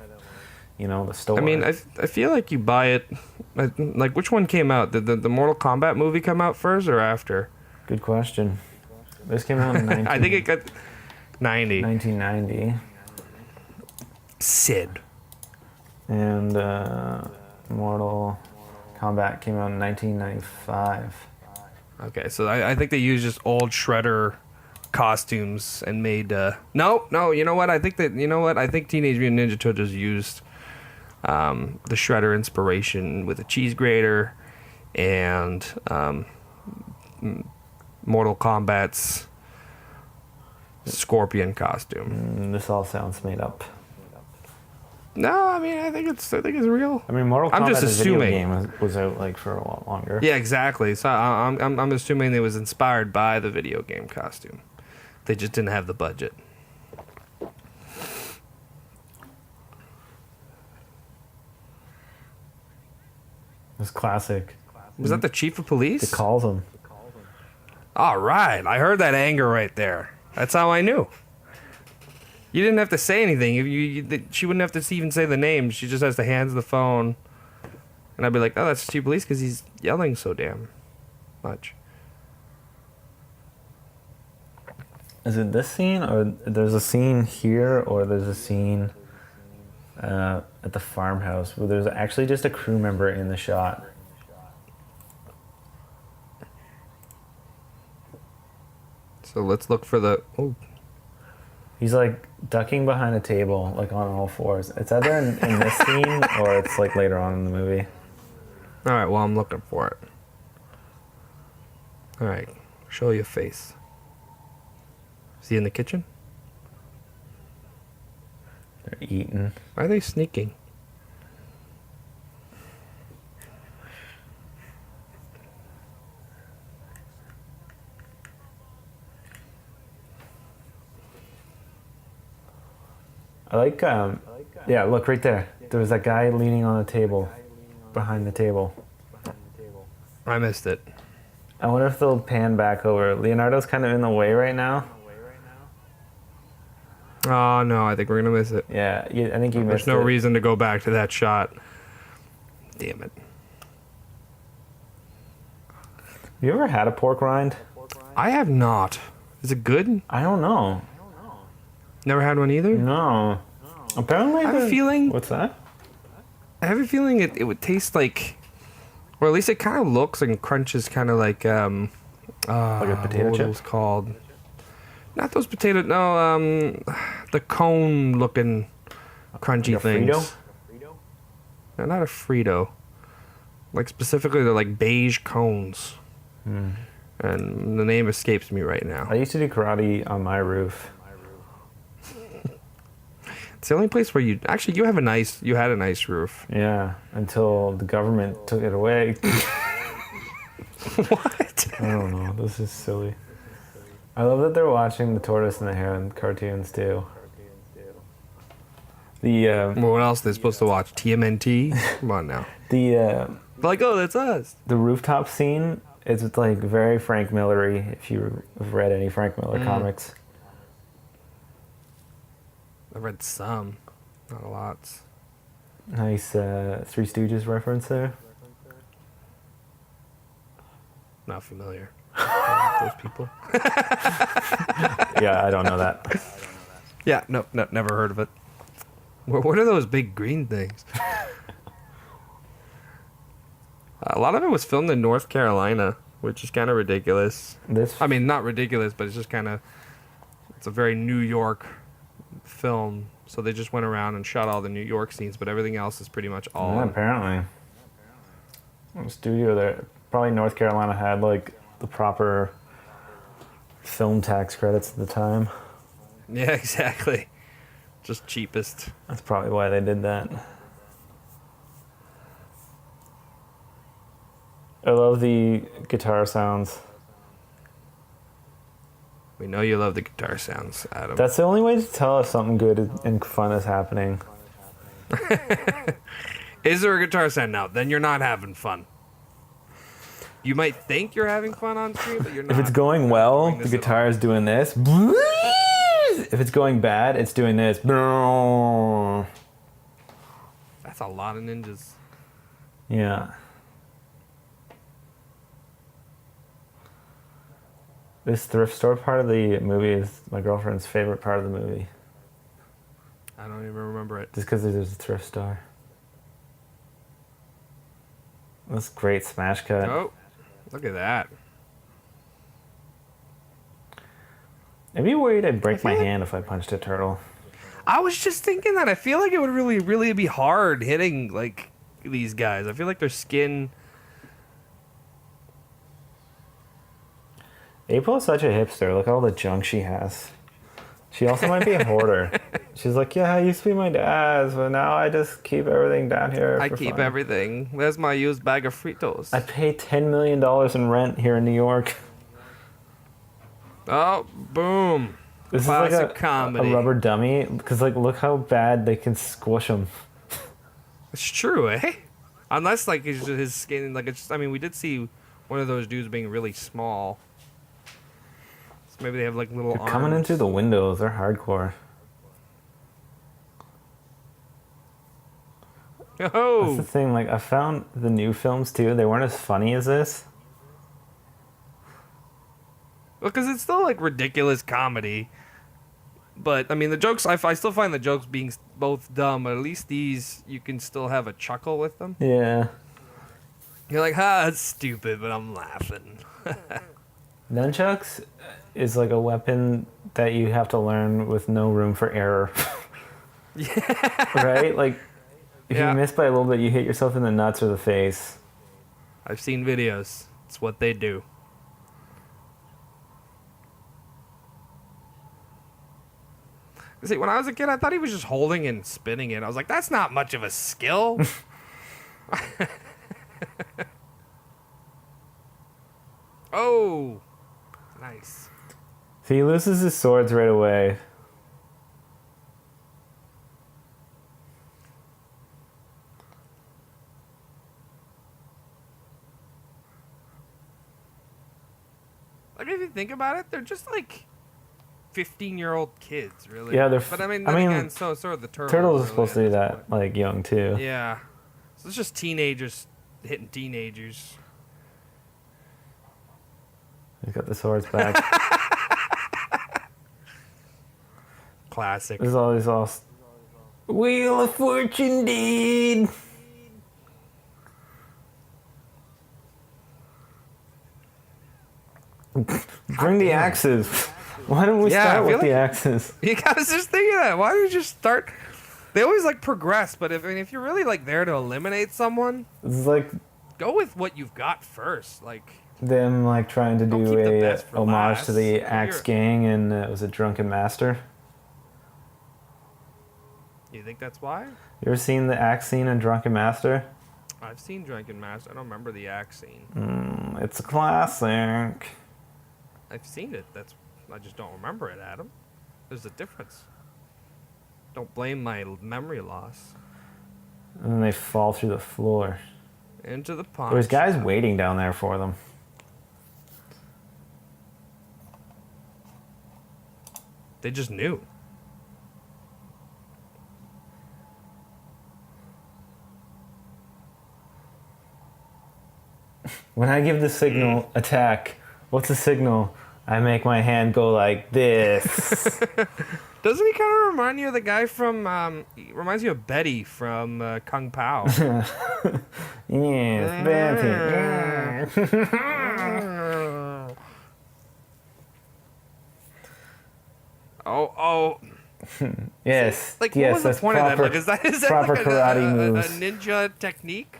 the store. I mean, I feel like you buy it. Like, which one came out? Did the Mortal Kombat movie come out first or after? Good question. This came out in I think it got 90. 1990. Sid. And Mortal Kombat came out in 1995. Okay, so I think they used just old Shredder costumes and made no, you know what? I think Teenage Mutant Ninja Turtles used the Shredder inspiration with a cheese grater and Mortal Kombat's Scorpion costume. This all sounds made up. No, I mean I think it's real. I mean, Mortal Kombat, I'm just the video assuming. game, was out like for a lot longer. Yeah, exactly. So I'm assuming it was inspired by the video game costume. They just didn't have the budget. It's classic. Was that the chief of police? It calls him. All right, I heard that anger right there. That's how I knew. You didn't have to say anything. She wouldn't have to even say the name. She just has to hand the phone, and I'd be like, "Oh, that's chief of police," because he's yelling so damn much. Is it this scene, or there's a scene here, or there's a scene at the farmhouse where there's actually just a crew member in the shot? So let's look for the. Oh, He's like ducking behind a table, like on all fours. It's either in this scene or it's like later on in the movie. all right. Well, I'm looking for it. All right, show your face. Is he in the kitchen? They're eating. Why are they sneaking? I like, yeah, look right there. There was that guy leaning on the table, behind the table. I missed it. I wonder if they'll pan back over. Leonardo's kind of in the way right now. Oh no, I think we're gonna miss it. Yeah, I think you missed There's no it. reason to go back to that shot. Damn it. You ever had a pork rind? I have not. Is it good? I don't know. Never had one either? No. Apparently, I have a feeling. What's that? I have a feeling it would taste like, or at least it kind of looks and crunches kind of like Like a potato what chip? it was called. Not those potato. No, the cone looking crunchy Like a things. Frito? No, not a Frito. Like specifically, they're like beige cones. And the name escapes me right now. I used to do karate on my roof. It's the only place where you had a nice roof. Yeah, until the government took it away. What? I don't know. This is silly. I love that they're watching the Tortoise and the Hare cartoons too. The Well, what else are they supposed to watch? TMNT? Come on now. Like, oh, that's us. the rooftop scene is like very Frank Millery. If you've read any Frank Miller comics, I've read some, not a lot. nice Three Stooges reference there. Not familiar. with those people. Yeah, I don't know that. Yeah, no, never heard of it. What are those big green things? A lot of it was filmed in North Carolina, which is kind of ridiculous. I mean, not ridiculous, but it's just kind of... It's a very New York film, so they just went around and shot all the New York scenes, but everything else is pretty much all... Yeah, apparently. The studio there, probably North Carolina had like the proper film tax credits at the time. Yeah, exactly. Just cheapest. That's probably why they did that. I love the guitar sounds. We know you love the guitar sounds, Adam. That's the only way to tell if something good and fun is happening. Is there a guitar sound now? Then you're not having fun. You might think you're having fun on screen, but you're not. If it's going well, doing the this guitar is doing this. If it's going bad, it's doing this. That's a lot of ninjas. Yeah. This thrift store part of the movie is my girlfriend's favorite part of the movie. I don't even remember it. Just because there's a thrift store. That's a great smash cut. Oh, look at that. I'd be worried I'd break my hand if I punched a turtle. I was just thinking that. I feel like it would really, really be hard hitting like these guys. I feel like their skin. April is such a hipster. Look at all the junk she has. She also might be a hoarder. She's like, yeah, I used to be my dad's, but now I just keep everything down here. I for keep fun. everything. There's my used bag of Fritos. I pay $10 million in rent here in New York. Oh, boom. This is Classic like a comedy. rubber dummy, because like look how bad they can squish them. It's true, eh? Unless like his skin, like it's. I mean, we did see one of those dudes being really small. So maybe they have like little arms. Coming in through the windows, they're hardcore. Oh, That's the thing, like I found the new films too, they weren't as funny as this. because it's still like ridiculous comedy. But I mean, the jokes. I still find the jokes being both dumb, but at least these you can still have a chuckle with them. Yeah. You're like, that's stupid, but I'm laughing. Nunchucks is like a weapon that you have to learn with no room for error. Yeah. Right? Like, if Yeah. you miss by a little bit, you hit yourself in the nuts or the face. I've seen videos. It's what they do. See, when I was a kid, I thought he was just holding and spinning it. I was like, that's not much of a skill. Oh, nice. So he loses his swords right away. Like, if you think about it, they're just like 15-year-old kids, really. Yeah, But I mean, then again, so are the turtles. Turtles are really supposed to at be this that, point. like, young too. Yeah. So it's just teenagers hitting teenagers. He's got the swords back. classic. There's always all Wheel of Fortune, dude. Bring the axes. Why don't we start with the axes? You guys just think of that. Why don't you just start? They always like progress, but if you're really like there to eliminate someone, It's like go with what you've got first. Like them like trying to Don't do keep the a best for homage last. to the You're- Axe Gang and was it Drunken Master? you think that's why? You ever seen the axe scene in Drunken Master? I've seen Drunken Master. I don't remember the axe scene. It's a classic. I've seen it. I just don't remember it, Adam. There's a difference. Don't blame my memory loss. And then they fall through the floor. Into the pond. There's guys waiting down there for them. They just knew. When I give the signal attack, what's the signal? I make my hand go like this. Doesn't he kind of remind you of the guy from? He reminds you of Betty from Kung Pao. Yes, Betty. Oh. Yes. Like, yes, what was the that's point of that? proper- Like, is that proper like karate a moves. ninja technique?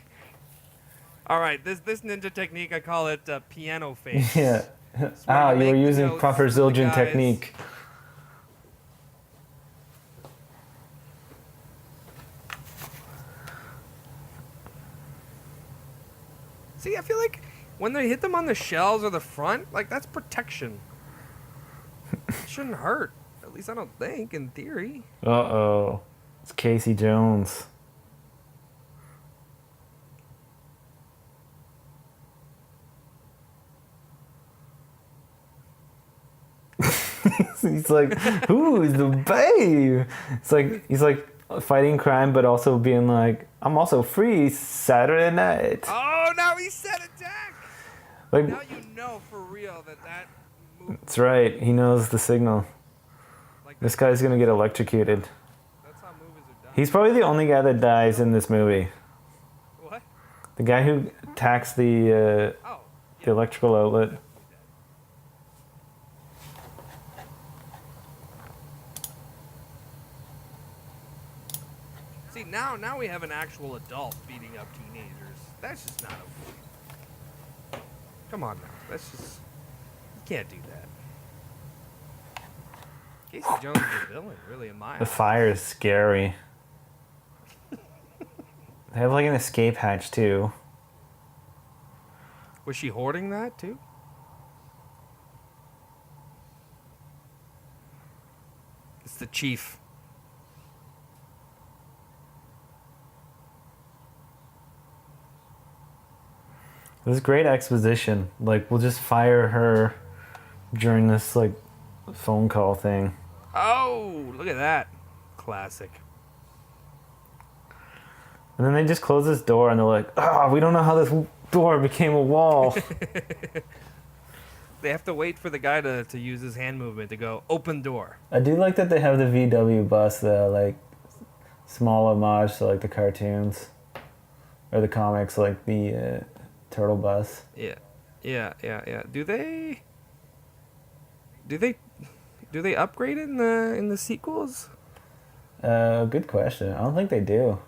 All right, this ninja technique, I call it piano face. Yeah. It's where Ah, you make were the using notes proper for the Zildjian guys. technique. See, I feel like when they hit them on the shells or the front, like that's protection. It shouldn't hurt. At least I don't think, in theory. Uh-oh. It's Casey Jones. He's like, who's the babe? It's like he's like fighting crime, but also being like, I'm also free Saturday night. Oh, now he said attack. Like, Now you know for real that move. that's right. He knows the signal. Like This guy's gonna get electrocuted. that's how movies are done. He's probably the only guy that dies in this movie. What? The guy who attacks the Oh, electrical outlet. see now we have an actual adult beating up teenagers. That's just not okay. Come on now. That's just you can't do that. Casey Jones is the villain, really, in my The eyes. fire is scary. They have like an escape hatch too. Was she hoarding that too? It's the chief. This is great exposition. Like we'll just fire her during this like phone call thing. Oh, look at that. Classic. And then they just close this door and they're like, ah, we don't know how this door became a wall. They have to wait for the guy to use his hand movement to go open door. I do like that they have the VW bus, the like small homage to like the cartoons or the comics, like the turtle bus. Yeah. Do they upgrade in the sequels? Good question. I don't think they do.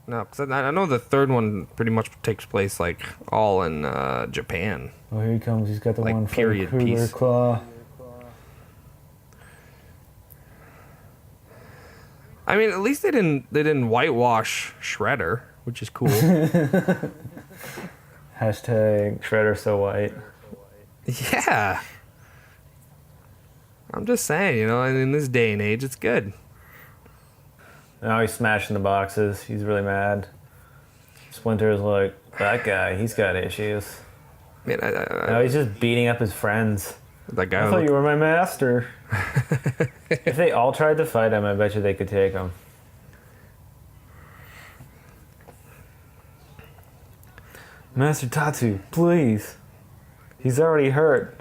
No, because I know the third one pretty much takes place like all in Japan. Oh, here he comes. He's got the Like, one for period Kruger piece. claw. I mean, at least they didn't whitewash Shredder, which is cool. Hashtag Shredder so white. Yeah. I'm just saying, in this day and age, it's good. Now he's smashing the boxes. He's really mad. Splinter's like, that guy, he's got issues. Man, Now he's just beating up his friends. that guy. I thought you were my master. If they all tried to fight him, I bet you they could take him. Master Tatsu, please. He's already hurt.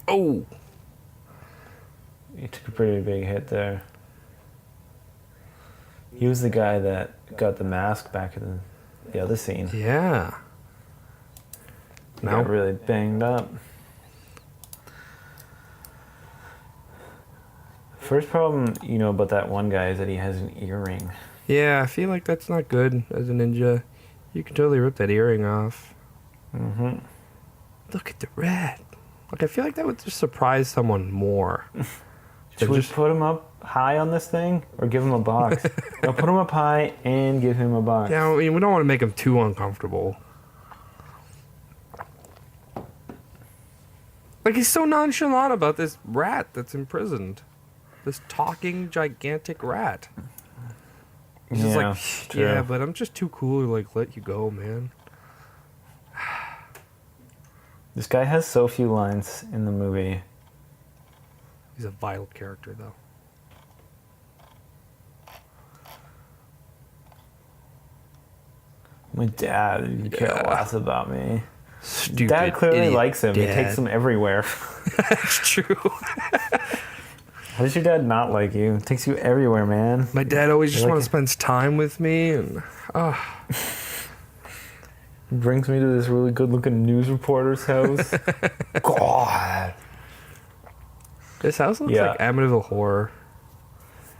Oh, he took a pretty big hit there. He was the guy that got the mask back in the other scene. Yeah. He got really banged up. First problem, about that one guy is that he has an earring. Yeah, I feel like that's not good as a ninja. You can totally rip that earring off. Mm-hmm. Look at the rat. Like, I feel like that would just surprise someone more. Should we put him up high on this thing or give him a box? No, put him up high and give him a box. Yeah, I mean, we don't want to make him too uncomfortable. Like, he's so nonchalant about this rat that's imprisoned. This talking gigantic rat. He's just like, true. yeah, but I'm just too cool to, like, let you go, man. This guy has so few lines in the movie. He's a vile character, though. My dad, you care less about me. Stupid Dad clearly idiot likes him. He dad. takes him everywhere. That's true. How does your dad not like you? He takes you everywhere, man. My dad always just You're wants to spend time with me, and He brings me to this really good-looking news reporter's house. God. this house looks Yeah. like Amityville Horror.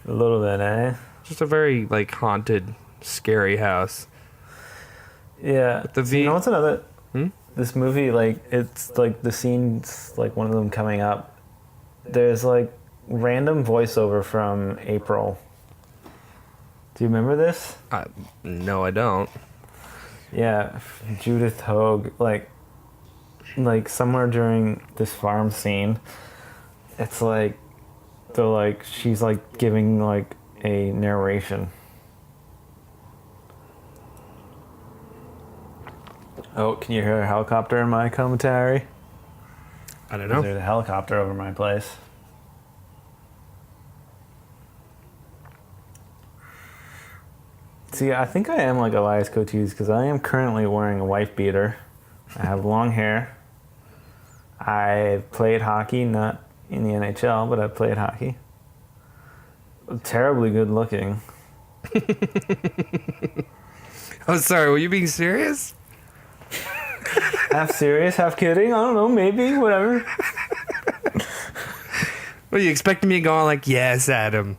A little bit, eh? Just a very, like, haunted, scary house. Yeah. the So you know what's another... Hmm? This movie, like, it's, like, the scenes, like, one of them coming up. There's, like, random voiceover from April. Do you remember this? No, I don't. Yeah, Judith Hogue, like somewhere during this farm scene, it's like, she's like giving like a narration. Oh, can you hear a helicopter in my commentary? I don't know. There's a helicopter over my place. See, I think I am like Elias Coates because I am currently wearing a wife beater. I have long hair. I played hockey, not in the NHL, but I played hockey. Terribly good looking. Oh, sorry, were you being serious? Half serious, half kidding. I don't know, maybe, whatever. What, you expecting me to go on like, yes, Adam?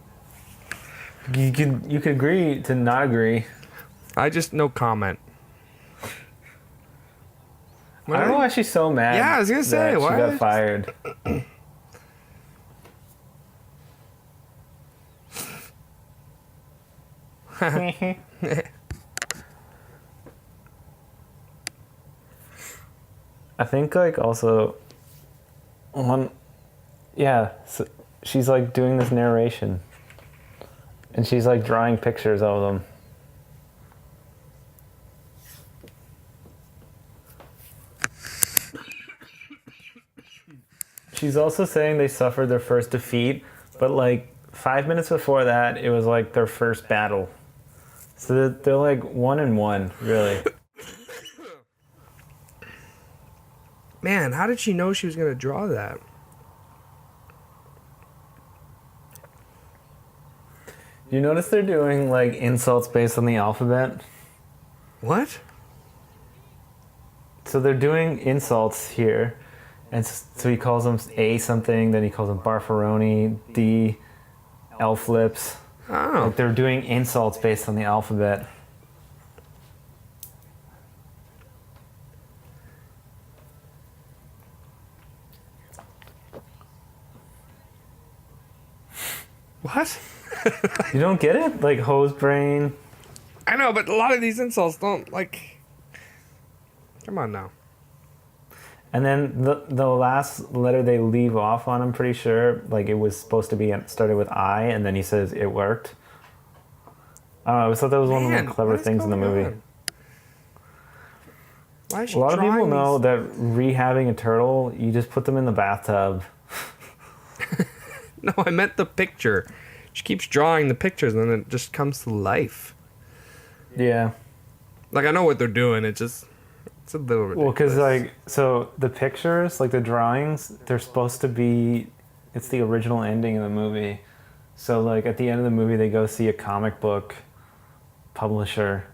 You could agree to not agree. I just, no comment. I don't know why she's so mad. Yeah, I was gonna say, that why? she got fired. I think like also so she's like doing this narration and she's like drawing pictures of them. She's also saying they suffered their first defeat, but like 5 minutes before that, it was like their first battle. So they're like 1-1, really. Man, how did she know she was going to draw that? You notice they're doing like insults based on the alphabet? What? So they're doing insults here. And so he calls them A something, then he calls them Barfaroni, D, L flips. Oh. Like they're doing insults based on the alphabet. What? You don't get it? Like hose brain. I know, but a lot of these insults don't, like... Come on now. And then the last letter they leave off on, I'm pretty sure, like it was supposed to be started with I, and then he says it worked. I don't know, I thought that was one of the clever things in the movie. On? Why is she A lot of people drawing know these- that rehabbing a turtle, you just put them in the bathtub. No, I meant the picture. She keeps drawing the pictures and then it just comes to life. Yeah. Like, I know what they're doing, it's just... It's a little ridiculous. Well, because, like, so the pictures, like the drawings, they're supposed to be It's the original ending of the movie. So, like, at the end of the movie, they go see a comic book publisher.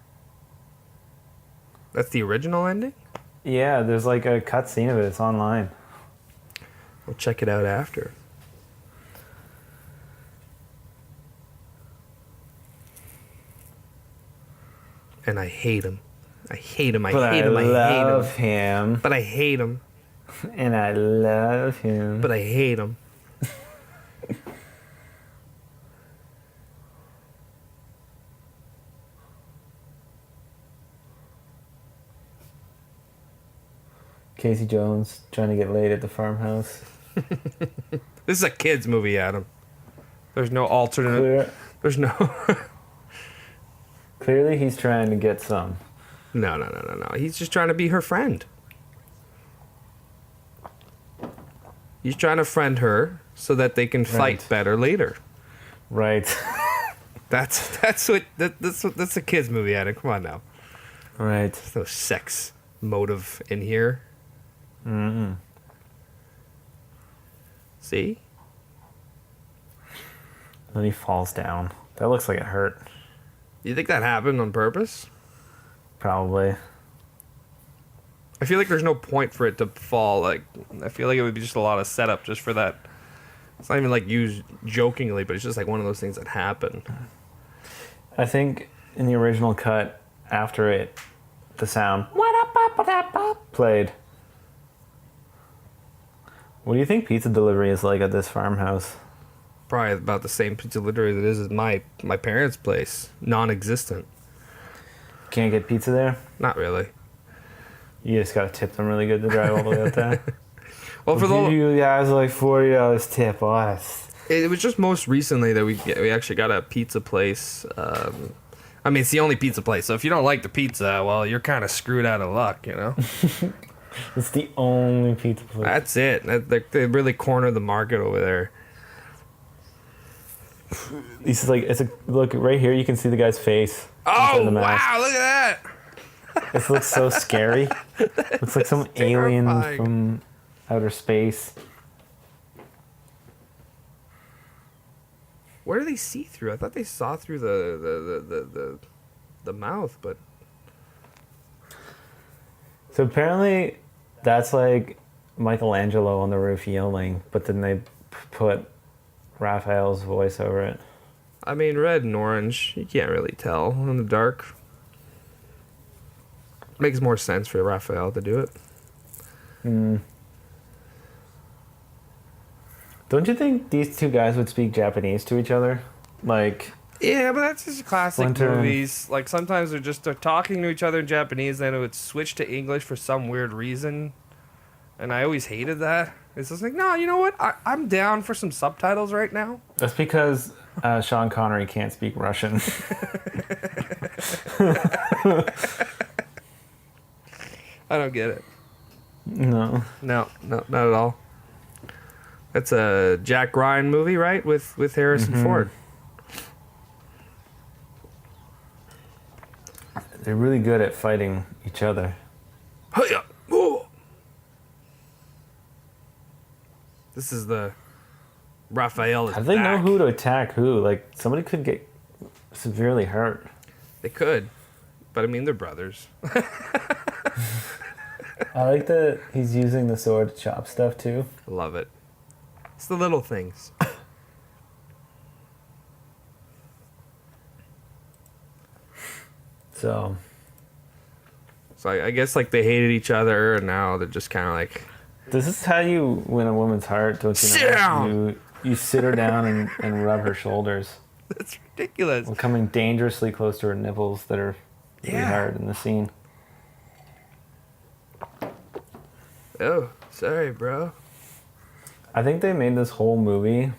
That's the original ending? Yeah, there's like a cut scene of it. It's online. We'll check it out after. And I hate him. I hate him. I But hate him. I hate him. love him. But I hate him. And I love him. But I hate him. Casey Jones trying to get laid at the farmhouse. This is a kid's movie, Adam. There's no alternate. There's no. Clearly, he's trying to get some. No. He's just trying to be her friend. He's trying to friend her so that they can fight better later. Right. That's a kid's movie, Adam. Come on now. Right. There's no sex motive in here. Mm-mm. See? Then he falls down. That looks like it hurt. You think that happened on purpose? Probably. I feel like there's no point for it to fall. Like, I feel like it would be just a lot of setup just for that. It's not even like used jokingly, but it's just like one of those things that happen. I think in the original cut, after it, the sound played. What do you think pizza delivery is like at this farmhouse? Probably about the same pizza delivery that is at my parents' place. Non-existent. Can't get pizza there? Not really. You just gotta tip them really good to drive all the way out there. Well, for We'll the give you guys like $40 tip. Us. it was just most recently that we actually got a pizza place. I mean, it's the only pizza place. So if you don't like the pizza, well, you're kind of screwed out of luck, you know. It's the only pizza place. That's it. They really cornered the market over there. This is like look right here. You can see the guy's face. Oh inside the mask. wow! Look at that. This looks so scary. Looks like some alien terrifying. from outer space. Where do they see through? I thought they saw through the mouth, but So apparently, that's like Michelangelo on the roof yelling, but then they put Raphael's voice over it. I mean, red and orange. You can't really tell in the dark. Makes more sense for Raphael to do it. Don't you think these two guys would speak Japanese to each other? Like, Yeah, but that's just classic Splinter. movies. Like sometimes they're talking to each other in Japanese, then it would switch to English for some weird reason, and I always hated that. It's just like, no, you know what? I'm down for some subtitles right now. that's because Sean Connery can't speak Russian. I don't get it. No. No, not at all. That's a Jack Ryan movie, right? With Harrison Ford. They're really good at fighting each other. Hi-ya! Ooh. This is the Raphael. How do they know who to attack who? Like, somebody could get severely hurt. They could, but I mean, they're brothers. I like that he's using the sword to chop stuff too. I love it. It's the little things. So, So I guess like they hated each other, and now they're just kind of like. this is how you win a woman's heart, don't you know? Sit down! You sit her down and rub her shoulders. That's ridiculous. While coming dangerously close to her nipples that are really Yeah. hard in the scene. Oh, sorry, bro. I think they made this whole movie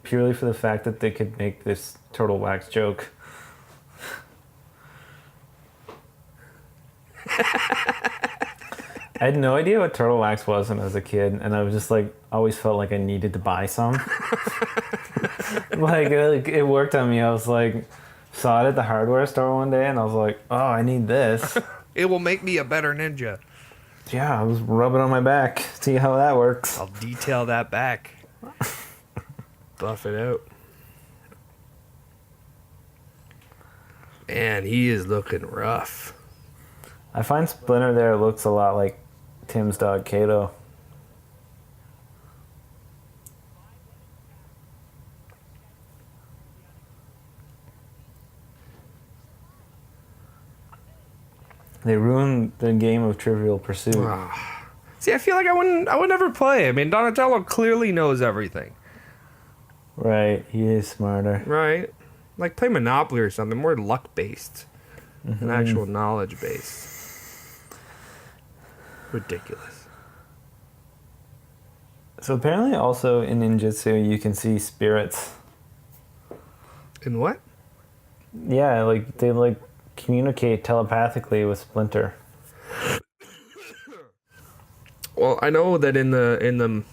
purely for the fact that they could make this turtle wax joke. I had no idea what turtle wax was when I was a kid, and I was just like, always felt like I needed to buy some. like it worked on me. I was like, saw it at the hardware store one day, and I was like, oh, I need this. It will make me a better ninja. Yeah, I was rubbing on my back. See how that works. I'll detail that back. Buff it out. Man, he is looking rough. I find Splinter there looks a lot like Tim's dog Kato. They ruined the game of Trivial Pursuit. See, I feel like I would never play. I mean, Donatello clearly knows everything. Right, he is smarter. Right? Like, play Monopoly or something, more luck-based than actual knowledge-based. Ridiculous. So apparently also in ninjutsu you can see spirits. In what? Yeah, like they like communicate telepathically with Splinter. Well, I know that in the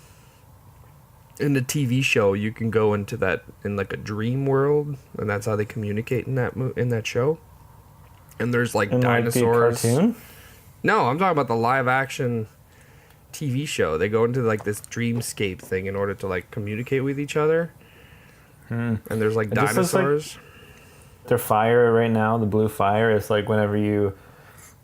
TV show you can go into that in like a dream world, and that's how they communicate in that show. And there's like In dinosaurs. Like the cartoon? No, I'm talking about the live action TV show. They go into like this dreamscape thing in order to like communicate with each other. And there's like It just looks like- dinosaurs. Their fire right now, the blue fire, is like whenever you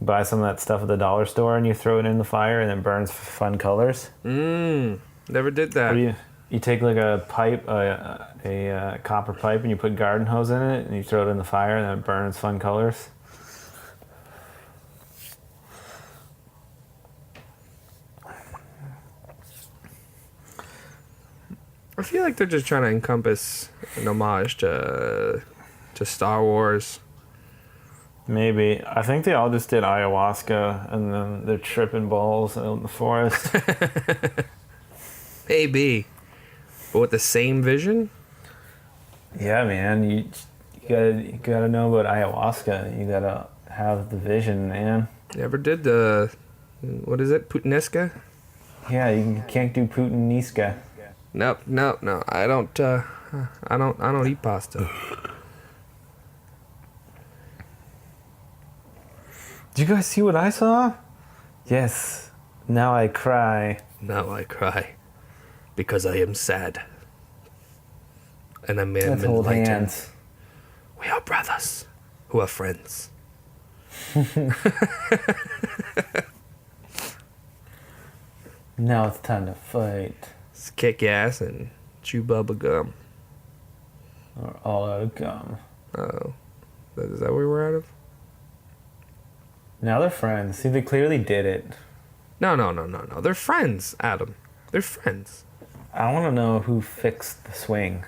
buy some of that stuff at the dollar store and you throw it in the fire and it burns fun colors. Never did that. Or you take like a pipe, a copper pipe, and you put garden hose in it and you throw it in the fire and then it burns fun colors. I feel like they're just trying to encompass an homage to Star Wars. Maybe. I think they all just did ayahuasca and then they're tripping balls out in the forest. Maybe. But with the same vision? Yeah, man. You gotta know about ayahuasca. You gotta have the vision, man. Never did the... What is it? Putinesca? Yeah, you can't do Putiniska. No. I don't eat pasta. Did you guys see what I saw? Yes. Now I cry. Now I cry. Because I am sad. And I am Let's hold enlightened. hands. We are brothers who are friends. Now it's time to fight. Let's kick ass and chew bubba gum. Or all out of gum. Oh. Is that where we're out of? Now they're friends. See, they clearly did it. No. They're friends, Adam. They're friends. I want to know who fixed the swing.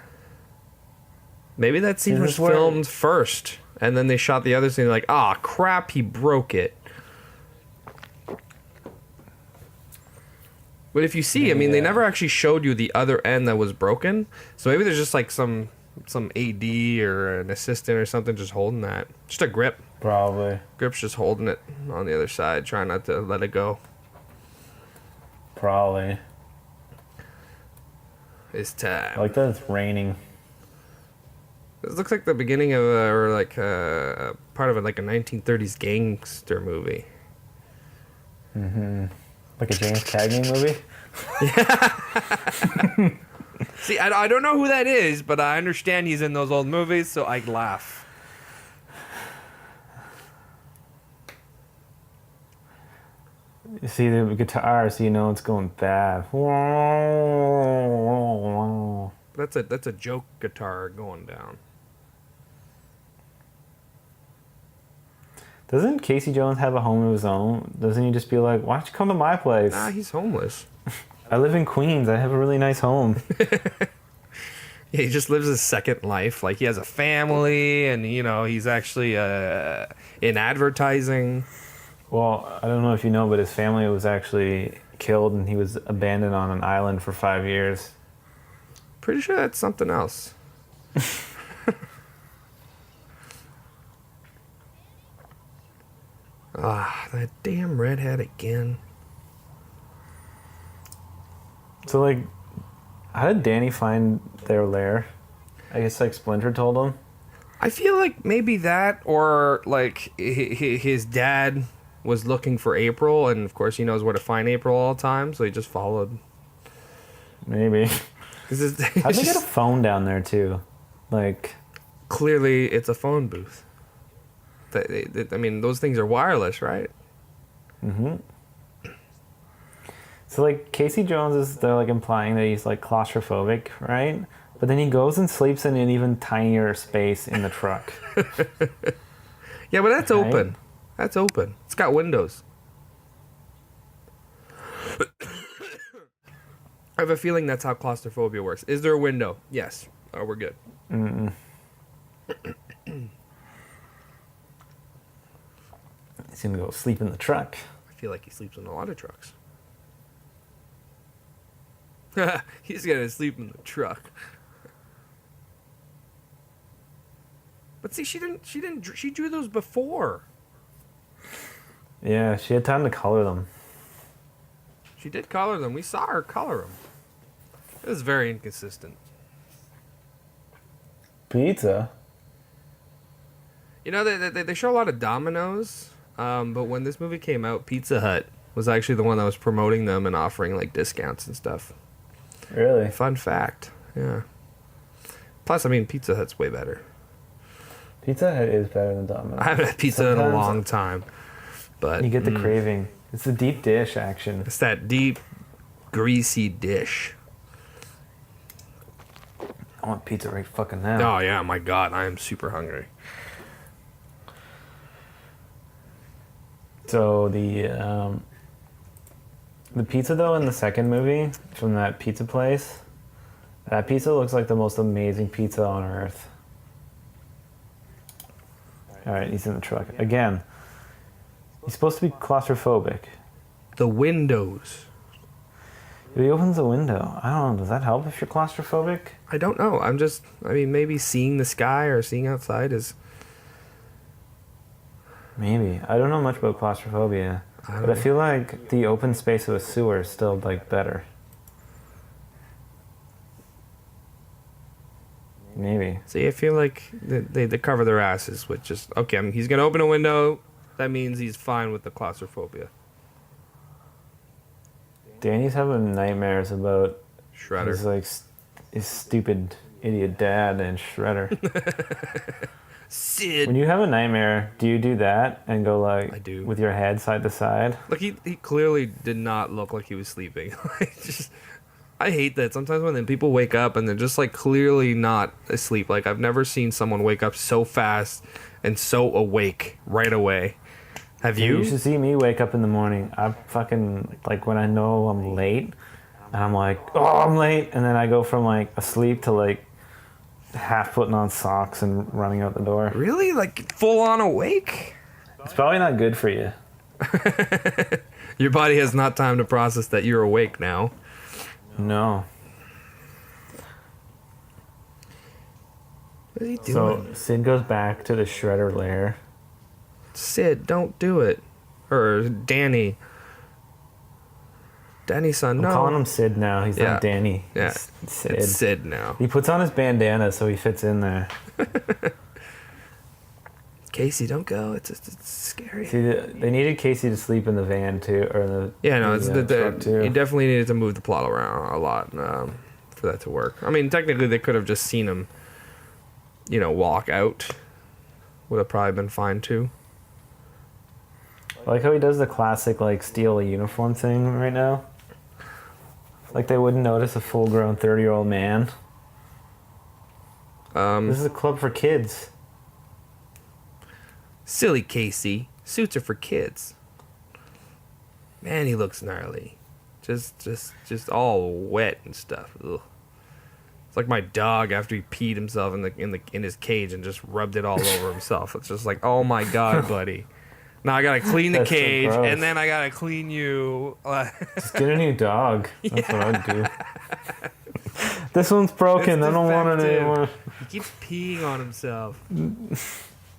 Maybe that scene Is was this where- filmed first, and then they shot the other scene like, crap, he broke it. But if you see, I mean, they Yeah. never actually showed you the other end that was broken. So maybe there's just like some AD or an assistant or something just holding that. Just a grip. Probably. Grip's just holding it on the other side, trying not to let it go. Probably. It's time. I like that it's raining. This looks like the beginning of part of like a 1930s gangster movie. Like a James Cagney movie? See, I don't know who that is, but I understand he's in those old movies, so I laugh. You see the guitar, so you know it's going bad. That's a joke guitar going down. Doesn't Casey Jones have a home of his own? Doesn't he just be like, why don't you come to my place? He's homeless. I live in Queens. I have a really nice home. Yeah, he just lives his second life. Like, he has a family, and, he's actually in advertising. Well, I don't know if you know, but his family was actually killed and he was abandoned on an island for 5 years. Pretty sure that's something else. That damn redhead again. So, like, how did Danny find their lair? I guess, like, Splinter told him. I feel like maybe that, or, like, his dad was looking for April, and, of course, he knows where to find April all the time, so he just followed. Maybe. How'd they get a phone down there too? Like, clearly, it's a phone booth. I mean, those things are wireless, right? So like Casey Jones they're like implying that he's like claustrophobic, right? But then he goes and sleeps in an even tinier space in the truck. Yeah, but that's Right? open. That's open. It's got windows. I have a feeling that's how claustrophobia works. Is there a window? Yes. Oh, we're good. He's gonna go sleep in the truck. I feel like he sleeps in a lot of trucks. He's gonna sleep in the truck. But see, she drew those before. Yeah, she had time to color them. She did color them. We saw her color them. It was very inconsistent. Pizza? You know, they show a lot of Domino's, but when this movie came out, Pizza Hut was actually the one that was promoting them and offering like discounts and stuff. Really? Fun fact. Yeah. Plus, I mean, Pizza Hut's way better. Pizza Hut is better than Domino's. I haven't had pizza in a long time, but You get the craving. It's a deep dish action. it's that deep, greasy dish. I want pizza right fucking now. Oh yeah, my God, I am super hungry. So the pizza though in the second movie from that pizza place, that pizza looks like the most amazing pizza on earth. All right, he's in the truck again. He's supposed to be claustrophobic. The windows. If he opens the window, I don't know. Does that help if you're claustrophobic? I don't know. I mean, maybe seeing the sky or seeing outside is. Maybe. I don't know much about claustrophobia, but I feel like the open space of a sewer is still like better. Maybe. See, I feel like they cover their asses with just okay. I mean, he's gonna open a window. That means he's fine with the claustrophobia. Danny's having nightmares about Shredder. his like his stupid idiot dad and Shredder. Sid. When you have a nightmare, do you do that and go like I do. with your head side to side? Like he clearly did not look like he was sleeping. I hate that sometimes when then people wake up and they're just like clearly not asleep. Like I've never seen someone wake up so fast and so awake right away. Have you? You should see me wake up in the morning. I fucking like when I know I'm late, and I'm like, oh, I'm late, and then I go from like asleep to like half putting on socks and running out the door. Really? Like full on awake? It's probably not good for you. Your body has not time to process that you're awake now. No. What is he doing? So Sid goes back to the Shredder lair. Sid, don't do it. Or Danny. Danny's son, I'm no. calling him Sid now. He's Yeah. not Danny. Yeah. He's Sid. It's Sid now. He puts on his bandana so he fits in there. Casey, don't go. It's scary. See, they needed Casey to sleep in the van too, or in the Yeah, no, it's truck too. you definitely needed to move the plot around a lot for that to work. I mean, technically, they could have just seen him, walk out. Would have probably been fine too. I like how he does the classic like steal a uniform thing right now. Like they wouldn't notice a full-grown 30-year-old man. This is a club for kids. Silly Casey. Suits are for kids. Man, he looks gnarly. Just all wet and stuff. Ugh. It's like my dog after he peed himself in his cage and just rubbed it all over himself. It's just like, oh my God, buddy. Now I gotta clean the That's so cage gross. and then I gotta clean you. Just get a new dog. That's what I'd do. This one's broken. It's I don't want it defective. anymore. He keeps peeing on himself.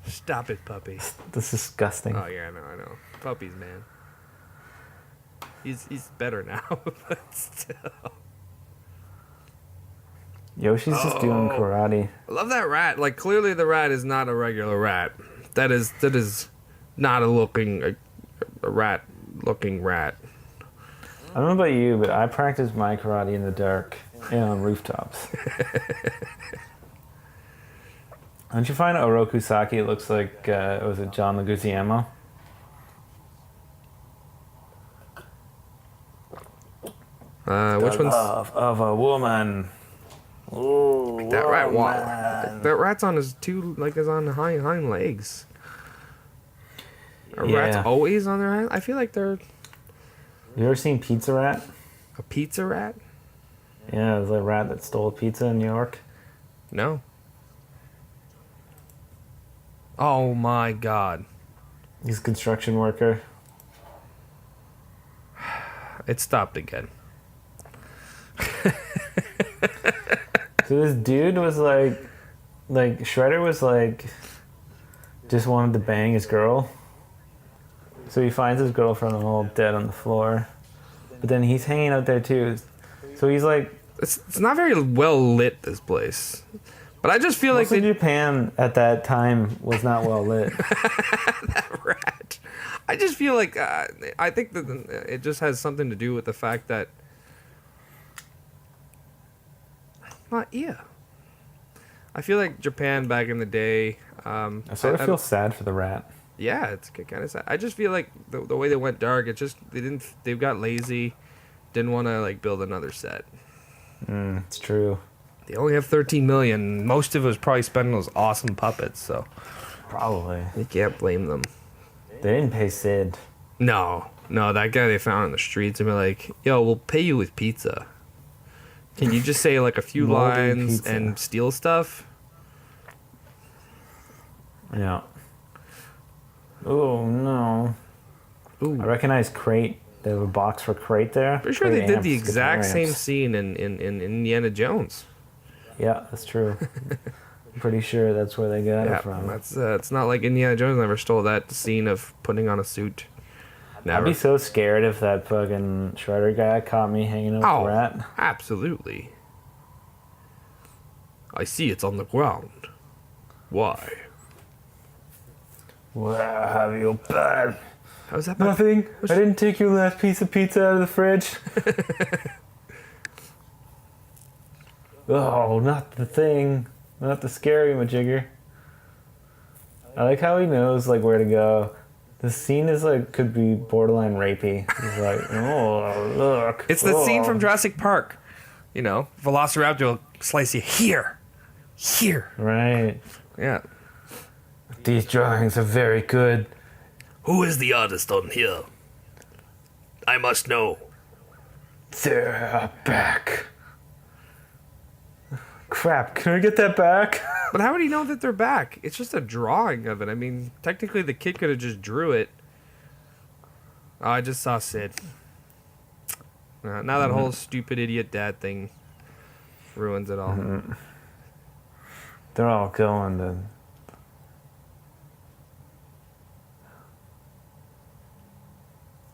Stop it, puppy. That's disgusting. Oh yeah, I know. Puppies, man. He's better now, but still. Yoshi's just doing karate. I love that rat. Like clearly the rat is not a regular rat. That is not a rat looking rat. I don't know about you, but I practice my karate in the dark, Yeah, on rooftops. Don't you find Oroku Saki looks like, was it John Leguizamo? Which one's Love of a woman. Ooh, that rat? Wow, woman. that rat's on his is on the hind legs. Are Yeah. rats always on their hind? I feel like they're You ever seen Pizza Rat? a pizza rat. Yeah, it was a rat that stole pizza in New York. No. Oh my god. He's a construction worker. It stopped again. So this dude was like Shredder was like, just wanted to bang his girl. So he finds his girlfriend all dead on the floor. But then he's hanging out there too. So he's like, It's not very well lit, this place. But I just feel like most of Japan at that time was not well lit. that rat. I just feel like I think that it just has something to do with the fact that. Yeah. I feel like Japan back in the day. I sort of feel sad for the rat. Yeah, it's kind of sad. I just feel like the way they went dark, they got lazy, didn't want to like build another set. It's true. They only have 13 million. Most of it was probably spent on those awesome puppets, so Probably. you can't blame them. They didn't pay Sid. No, that guy they found on the streets and be like, yo, we'll pay you with pizza. Can you just say like a few Moldy lines pizza. and steal stuff? Yeah. Oh no. Ooh. I recognize Crate. They have a box for Crate there. Pretty sure Crate they did amps, the exact guitar same amps. scene in Indiana Jones. Yeah, that's true. I'm pretty sure that's where they got Yeah, it from. that's it's not like Indiana Jones never stole that scene of putting on a suit. I'd Never. be so scared if that fucking Shredder guy caught me hanging out with the rat. Absolutely. I see it's on the ground. Why? What have you done? How's that? Nothing. I didn't take your last piece of pizza out of the fridge. Oh, not the thing. Not the scary majigger. I like how he knows like where to go. The scene is like could be borderline rapey. He's like, oh look. It's the scene oh. from Jurassic Park. You know, Velociraptor will slice you here. Right. Yeah. These drawings are very good. Who is the artist on here? I must know. They're back. Crap, can I get that back? But how would he know that they're back? It's just a drawing of it. I mean, technically the kid could have just drew it. Oh, I just saw Sid. Now that whole stupid idiot dad thing ruins it all. They're all going to...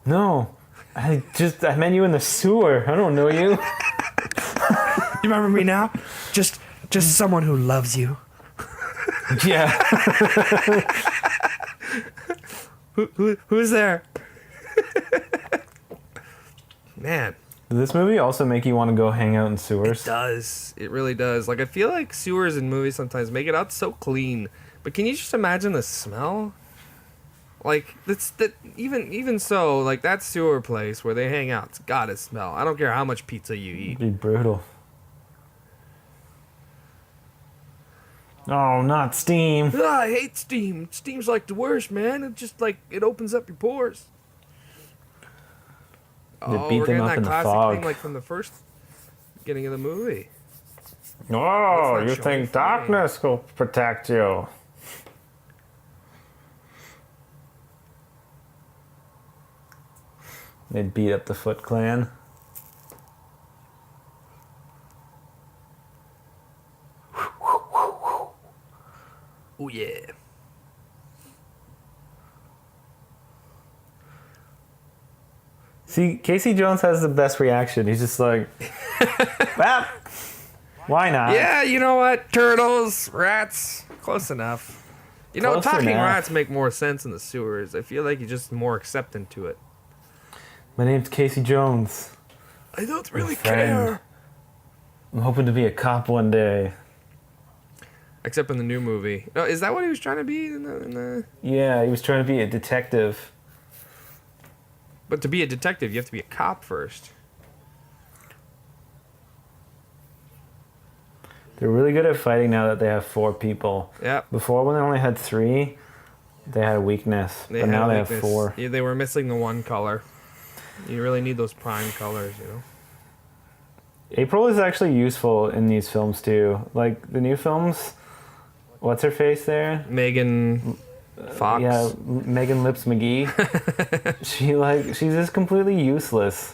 No, I met you in the sewer. I don't know you. You remember me now? Just someone who loves you. Yeah. Who's there? Man. Does this movie also make you want to go hang out in sewers? It does. It really does. Like, I feel like sewers in movies sometimes make it out so clean. But can you just imagine the smell? Like, even so, like, that sewer place where they hang out, it's gotta smell. I don't care how much pizza you eat. It'd be brutal. Oh, not steam. I hate steam. Steam's like the worst, man. It just, like, it opens up your pores. They beat we're them getting up that in the classic fog. thing, like, from the first beginning of the movie. Oh, That's you not think showing darkness will protect you? They beat up the Foot Clan. Oh, yeah. See, Casey Jones has the best reaction. He's just like, well, why not? Yeah, you know what? Turtles, rats, close enough. You know, Close talking enough. rats make more sense in the sewers. I feel like you're just more accepting to it. My name's Casey Jones. I don't really friend. care. I'm hoping to be a cop one day. Except in the new movie. No, is that what he was trying to be in the... Yeah, he was trying to be a detective. But to be a detective, you have to be a cop first. They're really good at fighting now that they have 4 people. Yeah. Before, when they only had 3, they had a weakness. But now they have 4. Yeah, they were missing the one color. You really need those prime colors, April is actually useful in these films too. Like the new films, what's her face there? Megan Fox. Yeah, Megan Lips McGee. She's just completely useless.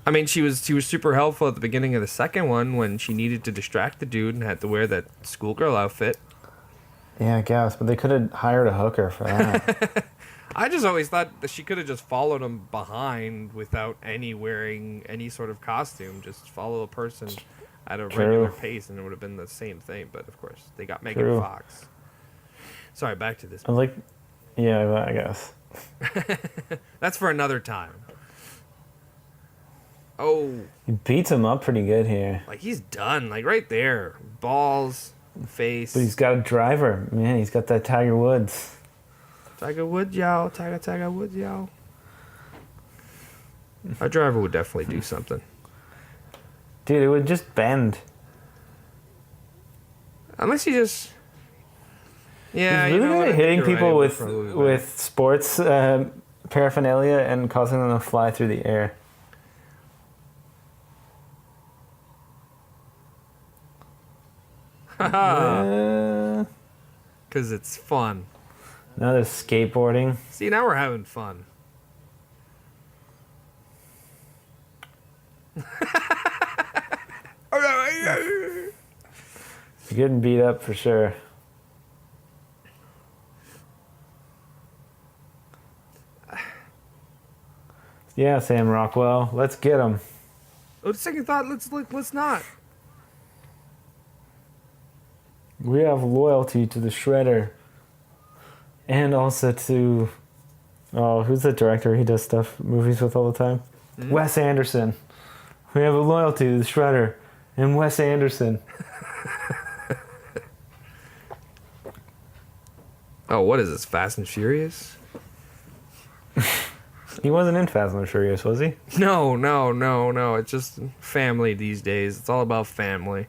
I mean, she was super helpful at the beginning of the second one when she needed to distract the dude and had to wear that schoolgirl outfit. Yeah, I guess, but they could have hired a hooker for that. I just always thought that she could have just followed him behind without wearing any sort of costume. Just follow a person at a regular pace, and it would have been the same thing. But of course, they got Megan Fox. Sorry, back to this. Yeah, I guess. That's for another time. Oh, He beats him up pretty good here. like he's done. Like right there, balls, face. But he's got a driver. Man, he's got that Tiger Woods. Tiger Woods, y'all. Tiger Woods, y'all. Our driver would definitely do something. Dude, it would just bend. Unless he just... Yeah, He's really good at hitting people with with sports paraphernalia and causing them to fly through the air. Because it's fun. Now there's skateboarding. See, now we're having fun. You're getting beat up for sure. Yeah, Sam Rockwell. Let's get him. Oh, second thought, let's not. We have loyalty to the Shredder. And also to... Oh, who's the director he does movies with all the time? Mm-hmm. Wes Anderson. We have a loyalty to the Shredder and Wes Anderson. Oh, what is this, Fast and Furious? He wasn't in Fast and Furious, was he? No. It's just family these days. It's all about family.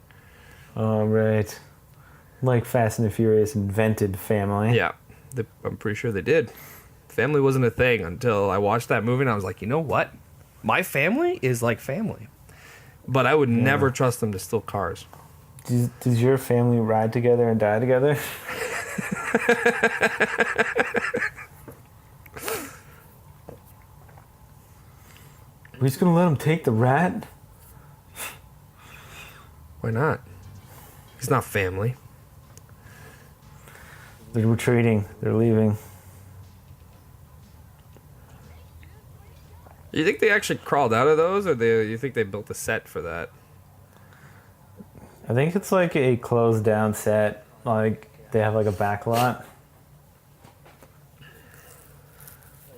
Oh, right. Like Fast and the Furious invented family. Yeah, I'm pretty sure they did. Family wasn't a thing until I watched that movie and I was like, you know what? My family is like family. But I would never trust them to steal cars. Does your family ride together and die together? We're just gonna let him take the rat? Why not? He's not family. They're retreating. They're leaving. You think they actually crawled out of those, or you think they built a set for that? I think it's like a closed down set. Like they have like a back lot.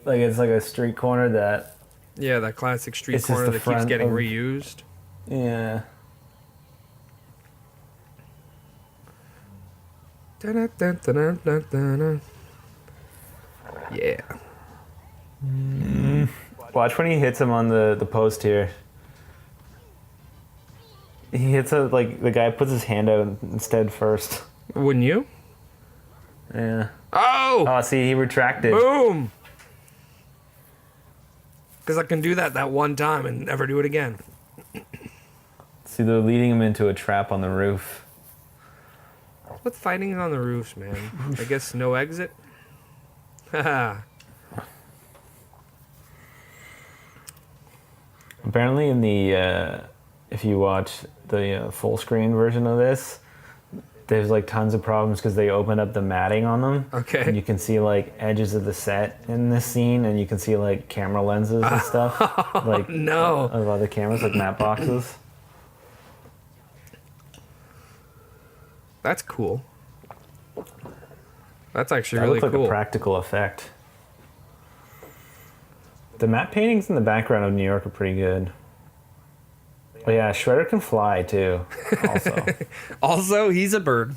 Like it's like a street corner that... Yeah, that classic street It's just corner the that keeps front getting of- reused. Yeah. Dun-dun-dun-dun-dun-dun-dun. Yeah. Watch when he hits him on the post here. He hits the guy puts his hand out instead first. Wouldn't you? Yeah. Oh! Oh, see, he retracted. Boom! Because I can do that one time and never do it again. See, they're leading him into a trap on the roof. What's fighting on the roofs, man? I guess no exit? Haha. Apparently, in the if you watch the full screen version of this, there's like tons of problems because they open up the matting on them. Okay. And you can see like edges of the set in this scene, and you can see like camera lenses and stuff, like no. of other cameras, like matte boxes. That's cool. That's actually That really looks like cool. a practical effect. The matte paintings in the background of New York are pretty good. Oh yeah, Shredder can fly too. Also, Also, he's a bird.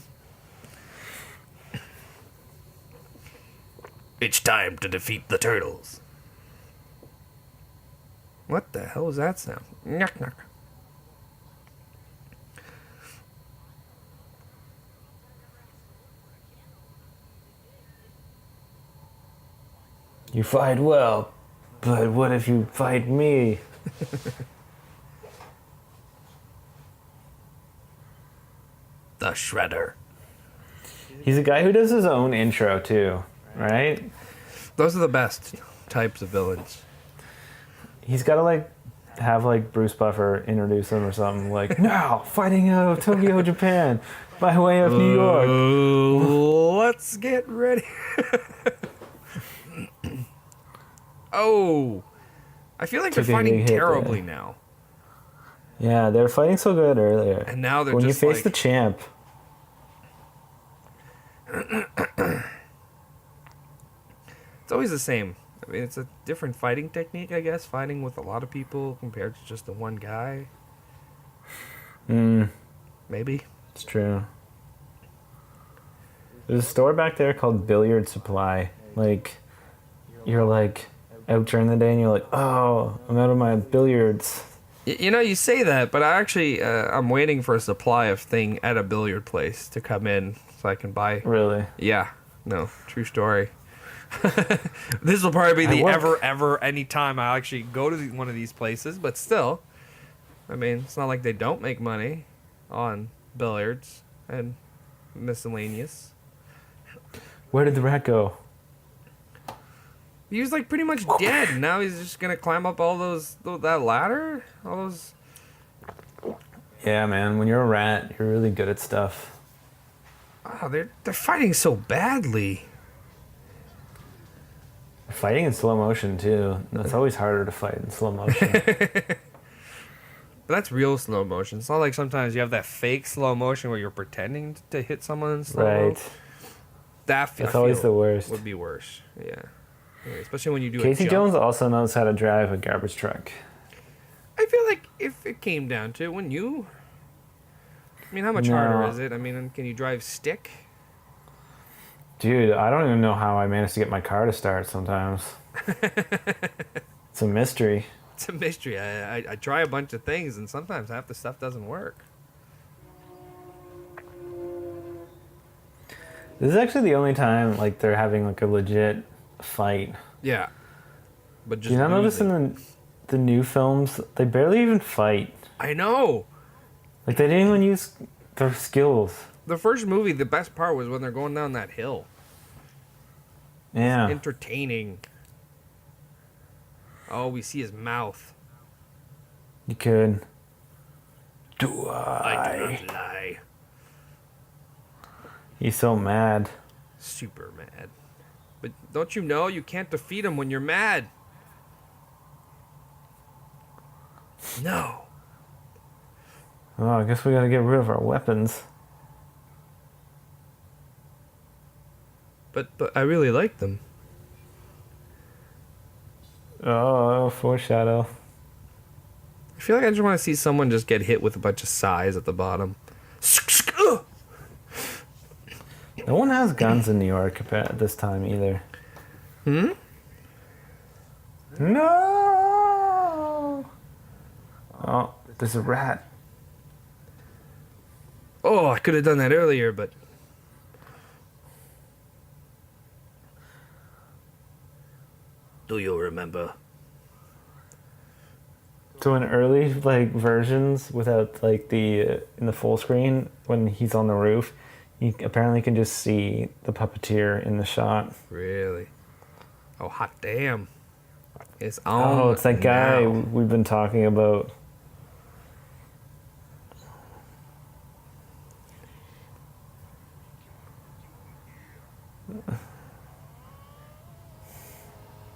It's time to defeat the turtles. What the hell was that sound? Knock knock. you fight well, but what if you fight me? The Shredder. He's a guy who does his own intro too, right? Those are the best types of villains. He's got to like have like Bruce Buffer introduce him or something. Like now, fighting out of Tokyo, Japan, by way of New York. Let's get ready. Oh, I feel like they're Took a big fighting hit terribly there. now. Yeah, they were fighting so good earlier. And now they're when just you face like- the champ. It's always the same. I mean, it's a different fighting technique, I guess. Fighting with a lot of people compared to just the one guy. Maybe. It's true. There's a store back there called Billiard Supply. Like, you're like out during the day and you're like, oh, I'm out of my billiards. You know, you say that, but I actually, I'm waiting for a supply of thing at a billiard place to come in so I can buy. Really? Yeah. No, true story. This will probably be the ever, anytime I actually go to one of these places, but still, I mean, it's not like they don't make money on billiards and miscellaneous. Where did the rat go? He was like pretty much dead. Now he's just gonna climb up all that ladder, all those. Yeah, man, when you're a rat, you're really good at stuff. Oh, they're fighting so badly. Fighting in slow motion, too. It's always harder to fight in slow motion. But that's real slow motion. It's not like sometimes you have that fake slow motion where you're pretending to hit someone in slow mo. Right. That's always the worst. Would be worse. Yeah. Especially when you do Casey a jump. Jones also knows how to drive a garbage truck. I feel like if it came down to it, wouldn't you? I mean, how much harder is it? I mean, can you drive stick? Dude, I don't even know how I managed to get my car to start sometimes. It's a mystery. It's a mystery. I try a bunch of things, and sometimes half the stuff doesn't work. This is actually the only time like they're having like a legit fight. Yeah. But just Do you not notice in the new films they barely even fight? I know. Like they didn't even use their skills. The first movie, the best part was when they're going down that hill. Yeah. Entertaining. Oh, we see his mouth. You could. I do not lie. He's so mad. Super mad. But don't you know you can't defeat him when you're mad? No. Oh, I guess we gotta get rid of our weapons. But I really like them. Oh, foreshadow. I feel like I just want to see someone just get hit with a bunch of sighs at the bottom. No one has guns in New York at this time either. No! Oh, there's a rat. Oh, I could have done that earlier, but... Do you remember? So in early like versions without like the in the full screen when he's on the roof, you apparently can just see the puppeteer in the shot. Really? Oh, hot damn. It's on. Oh, it's that guy now. we've been talking about.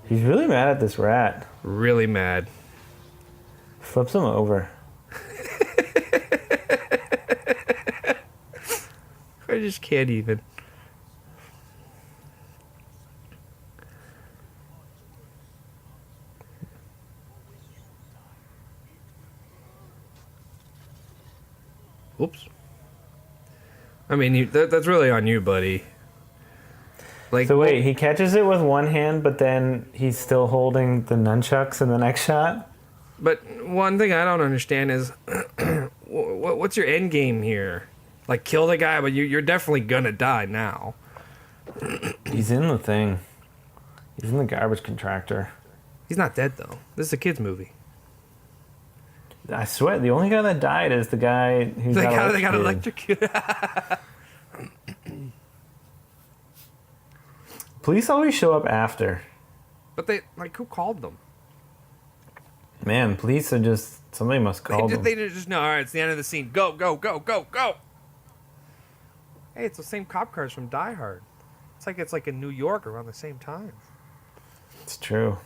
He's really mad at this rat. Really mad. Flips him over. I just can't even. Whoops. I mean, that's really on you, buddy. Like, So wait, he catches it with one hand, but then he's still holding the nunchucks in the next shot? But one thing I don't understand is, what's your end game here? Like, kill the guy, but you're definitely gonna die now. He's in the thing. He's in the garbage contractor. He's not dead, though. This is a kid's movie. I swear, the only guy that died is the guy who They got got electrocuted. electrocuted. Police always show up after. But they, like, who called them? Man, police are just... Somebody must call them. They just know, all right, it's the end of the scene. Go, go, go, go, go. Hey, it's the same cop cars from Die Hard. It's like in New York around the same time. It's true.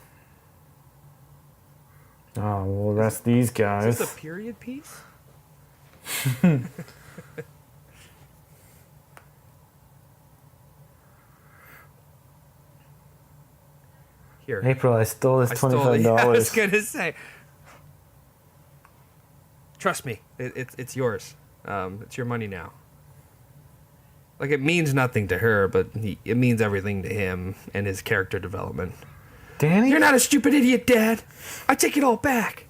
Oh, we'll arrest these guys. Is this a period piece? Here. April, I stole this $25. Yeah, I was gonna say. Trust me, it's yours. It's your money now. Like, it means nothing to her, but it means everything to him and his character development. Danny? You're not a stupid idiot, Dad. I take it all back.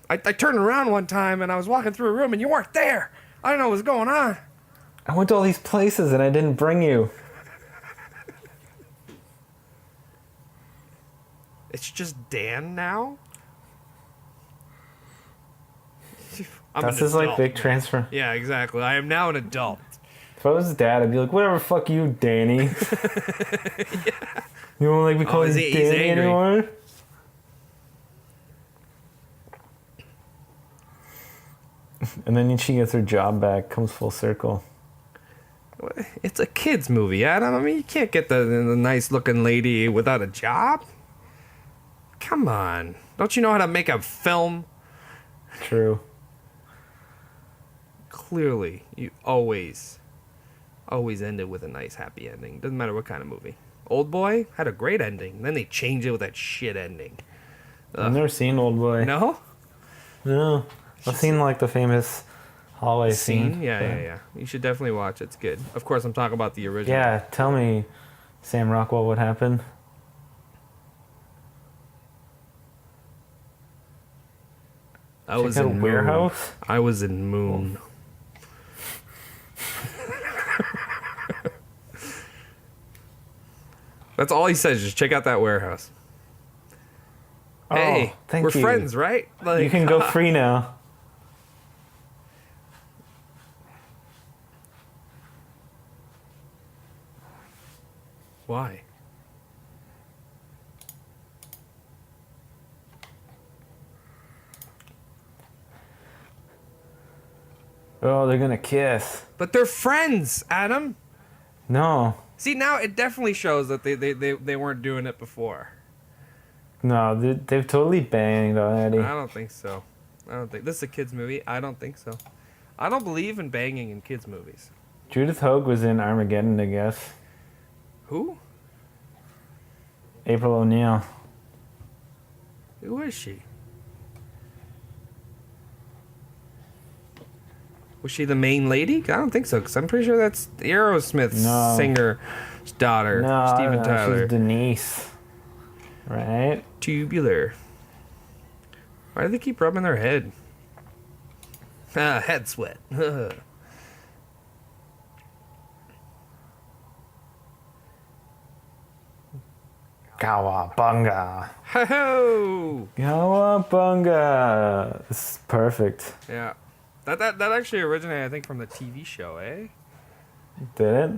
I turned around one time and I was walking through a room and you weren't there. I don't know what was going on. I went to all these places and I didn't bring you. It's just Dan now? I'm That's an his, like, adult. big transfer. Yeah, exactly. I am now an adult. If I was his dad, I'd be like, whatever, fuck you, Danny. Yeah. You won't like me calling you he's Danny angry. anymore? And then she gets her job back, comes full circle. It's a kid's movie, Adam. I mean, you can't get the nice-looking lady without a job. Come on. Don't you know how to make a film? True. Clearly, you always end it with a nice, happy ending. Doesn't matter what kind of movie. Old Boy had a great ending. Then they changed it with that shit ending. I've never seen Old Boy. No? No. I've seen, like, the famous hallway scene. Yeah. You should definitely watch it. It's good. Of course, I'm talking about the original. Yeah, tell me, Sam Rockwell, what happened? I was Check out in Warehouse? Moon. I was in Moon. That's all he says. Just check out that warehouse. Hey, thank we're you. friends, right? Like, You can go free now. Why? Oh, they're gonna kiss. But they're friends, Adam. No. See, now it definitely shows that they weren't doing it before. No, they've totally banged already. I don't think so. This is a kids movie. I don't think so. I don't believe in banging in kids movies. Judith Hogue was in Armageddon, I guess. Who? April O'Neil. Who is she? Was she the main lady? I don't think so, because I'm pretty sure that's Aerosmith's singer's daughter, No, Steven Tyler. she's Denise. Right? Tubular. Why do they keep rubbing their head? Ah, head sweat. Cowabunga. Ho-ho! Cowabunga. This is perfect. Yeah. That actually originated, I think, from the TV show, eh? Did it?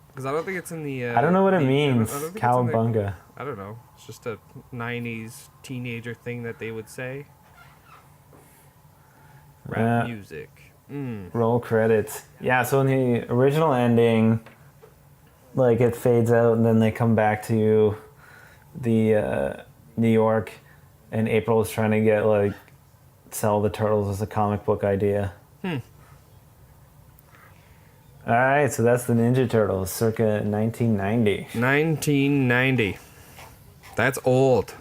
Because I don't think it's in the... I don't know what it means. I don't think it's in Cowabunga. I don't know. It's just a 90s teenager thing that they would say. Rap music. Roll credits. Yeah, so in the original ending, like, it fades out and then they come back to the New York, and April is trying to get, like, sell the Turtles as a comic book idea. Alright, so that's the Ninja Turtles, circa 1990. 1990. That's old.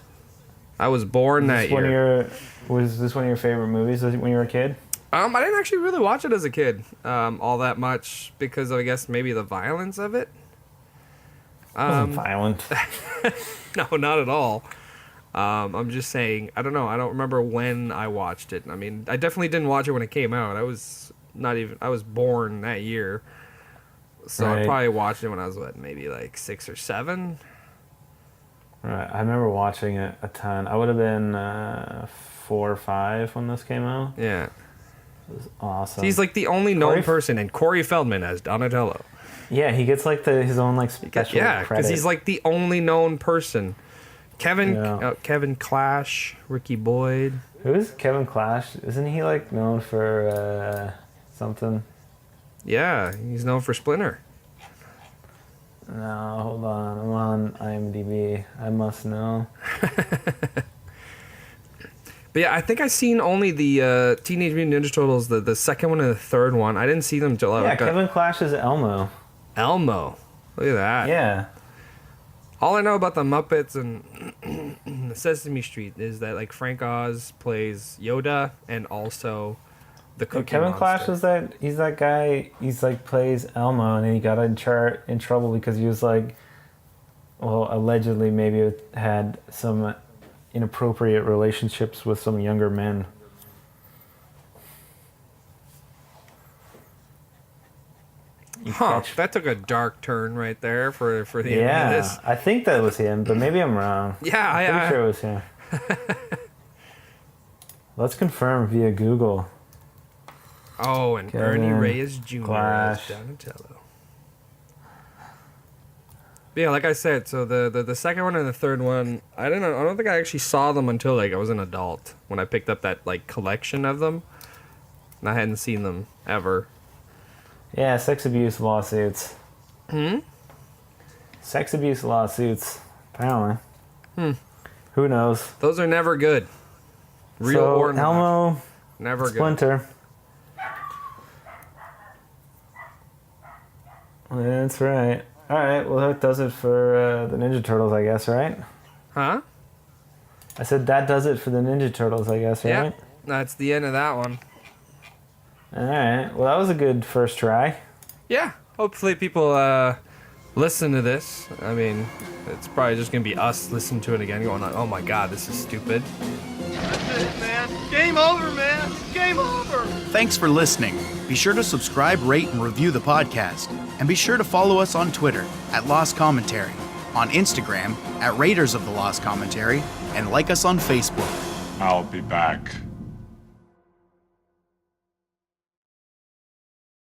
I was born that year. Was this one of your favorite movies when you were a kid? I didn't actually really watch it as a kid, all that much because I guess maybe the violence of it. Violent. No, not at all. I'm just saying, I don't know. I don't remember when I watched it. I mean, I definitely didn't watch it when it came out. I was born that year. So Right. I probably watched it when I was, maybe like 6 or 7? Right. I remember watching it a ton. I would have been 4 or 5 when this came out. Yeah. It was awesome. He's like the only known Corey- person, and Corey Feldman as Donatello. Yeah, he gets like his own like special Yeah, because credit. he's like the only known person. Kevin Yeah. Kevin Clash, Ricky Boyd. Who is Kevin Clash? Isn't he like known for something? Yeah, he's known for Splinter. No, hold on. I'm on IMDb. I must know. But yeah, I think I seen only the Teenage Mutant Ninja Turtles, the second one and the third one. I didn't see them until Yeah, Kevin Clash is Elmo. Elmo. Look at that. Yeah. All I know about the Muppets and Sesame Street is that like Frank Oz plays Yoda and also the Cookie Kevin Monster. Clash was that. He's that guy. He's like plays Elmo, and he got in trouble because he was like, well, allegedly maybe had some inappropriate relationships with some younger men. Huh, that took a dark turn right there for the end of Yeah, this. I think that was him, but maybe I'm wrong. Yeah, I'm pretty sure it was him. Let's confirm via Google. Oh, and Kevin Ernie Reyes Jr. Clash. as Donatello. But yeah, like I said, so the second one and the third one, I don't think I actually saw them until like I was an adult when I picked up that like collection of them, and I hadn't seen them ever. Yeah, sex abuse lawsuits. Hmm? Sex abuse lawsuits, apparently. Who knows? Those are never good. Real so, or not. Elmo, Never good. Splinter. That's right. All right, well, that does it for the Ninja Turtles, I guess, right? Huh? I said that does it for the Ninja Turtles, I guess, Yeah. right? That's the end of that one. All right. Well, that was a good first try. Yeah. Hopefully people listen to this. I mean, it's probably just going to be us listening to it again going, oh my god, this is stupid. That's it, man. Game over, man. Game over. Thanks for listening. Be sure to subscribe, rate, and review the podcast. And be sure to follow us on Twitter at Lost Commentary, on Instagram at Raiders of the Lost Commentary, and like us on Facebook. I'll be back.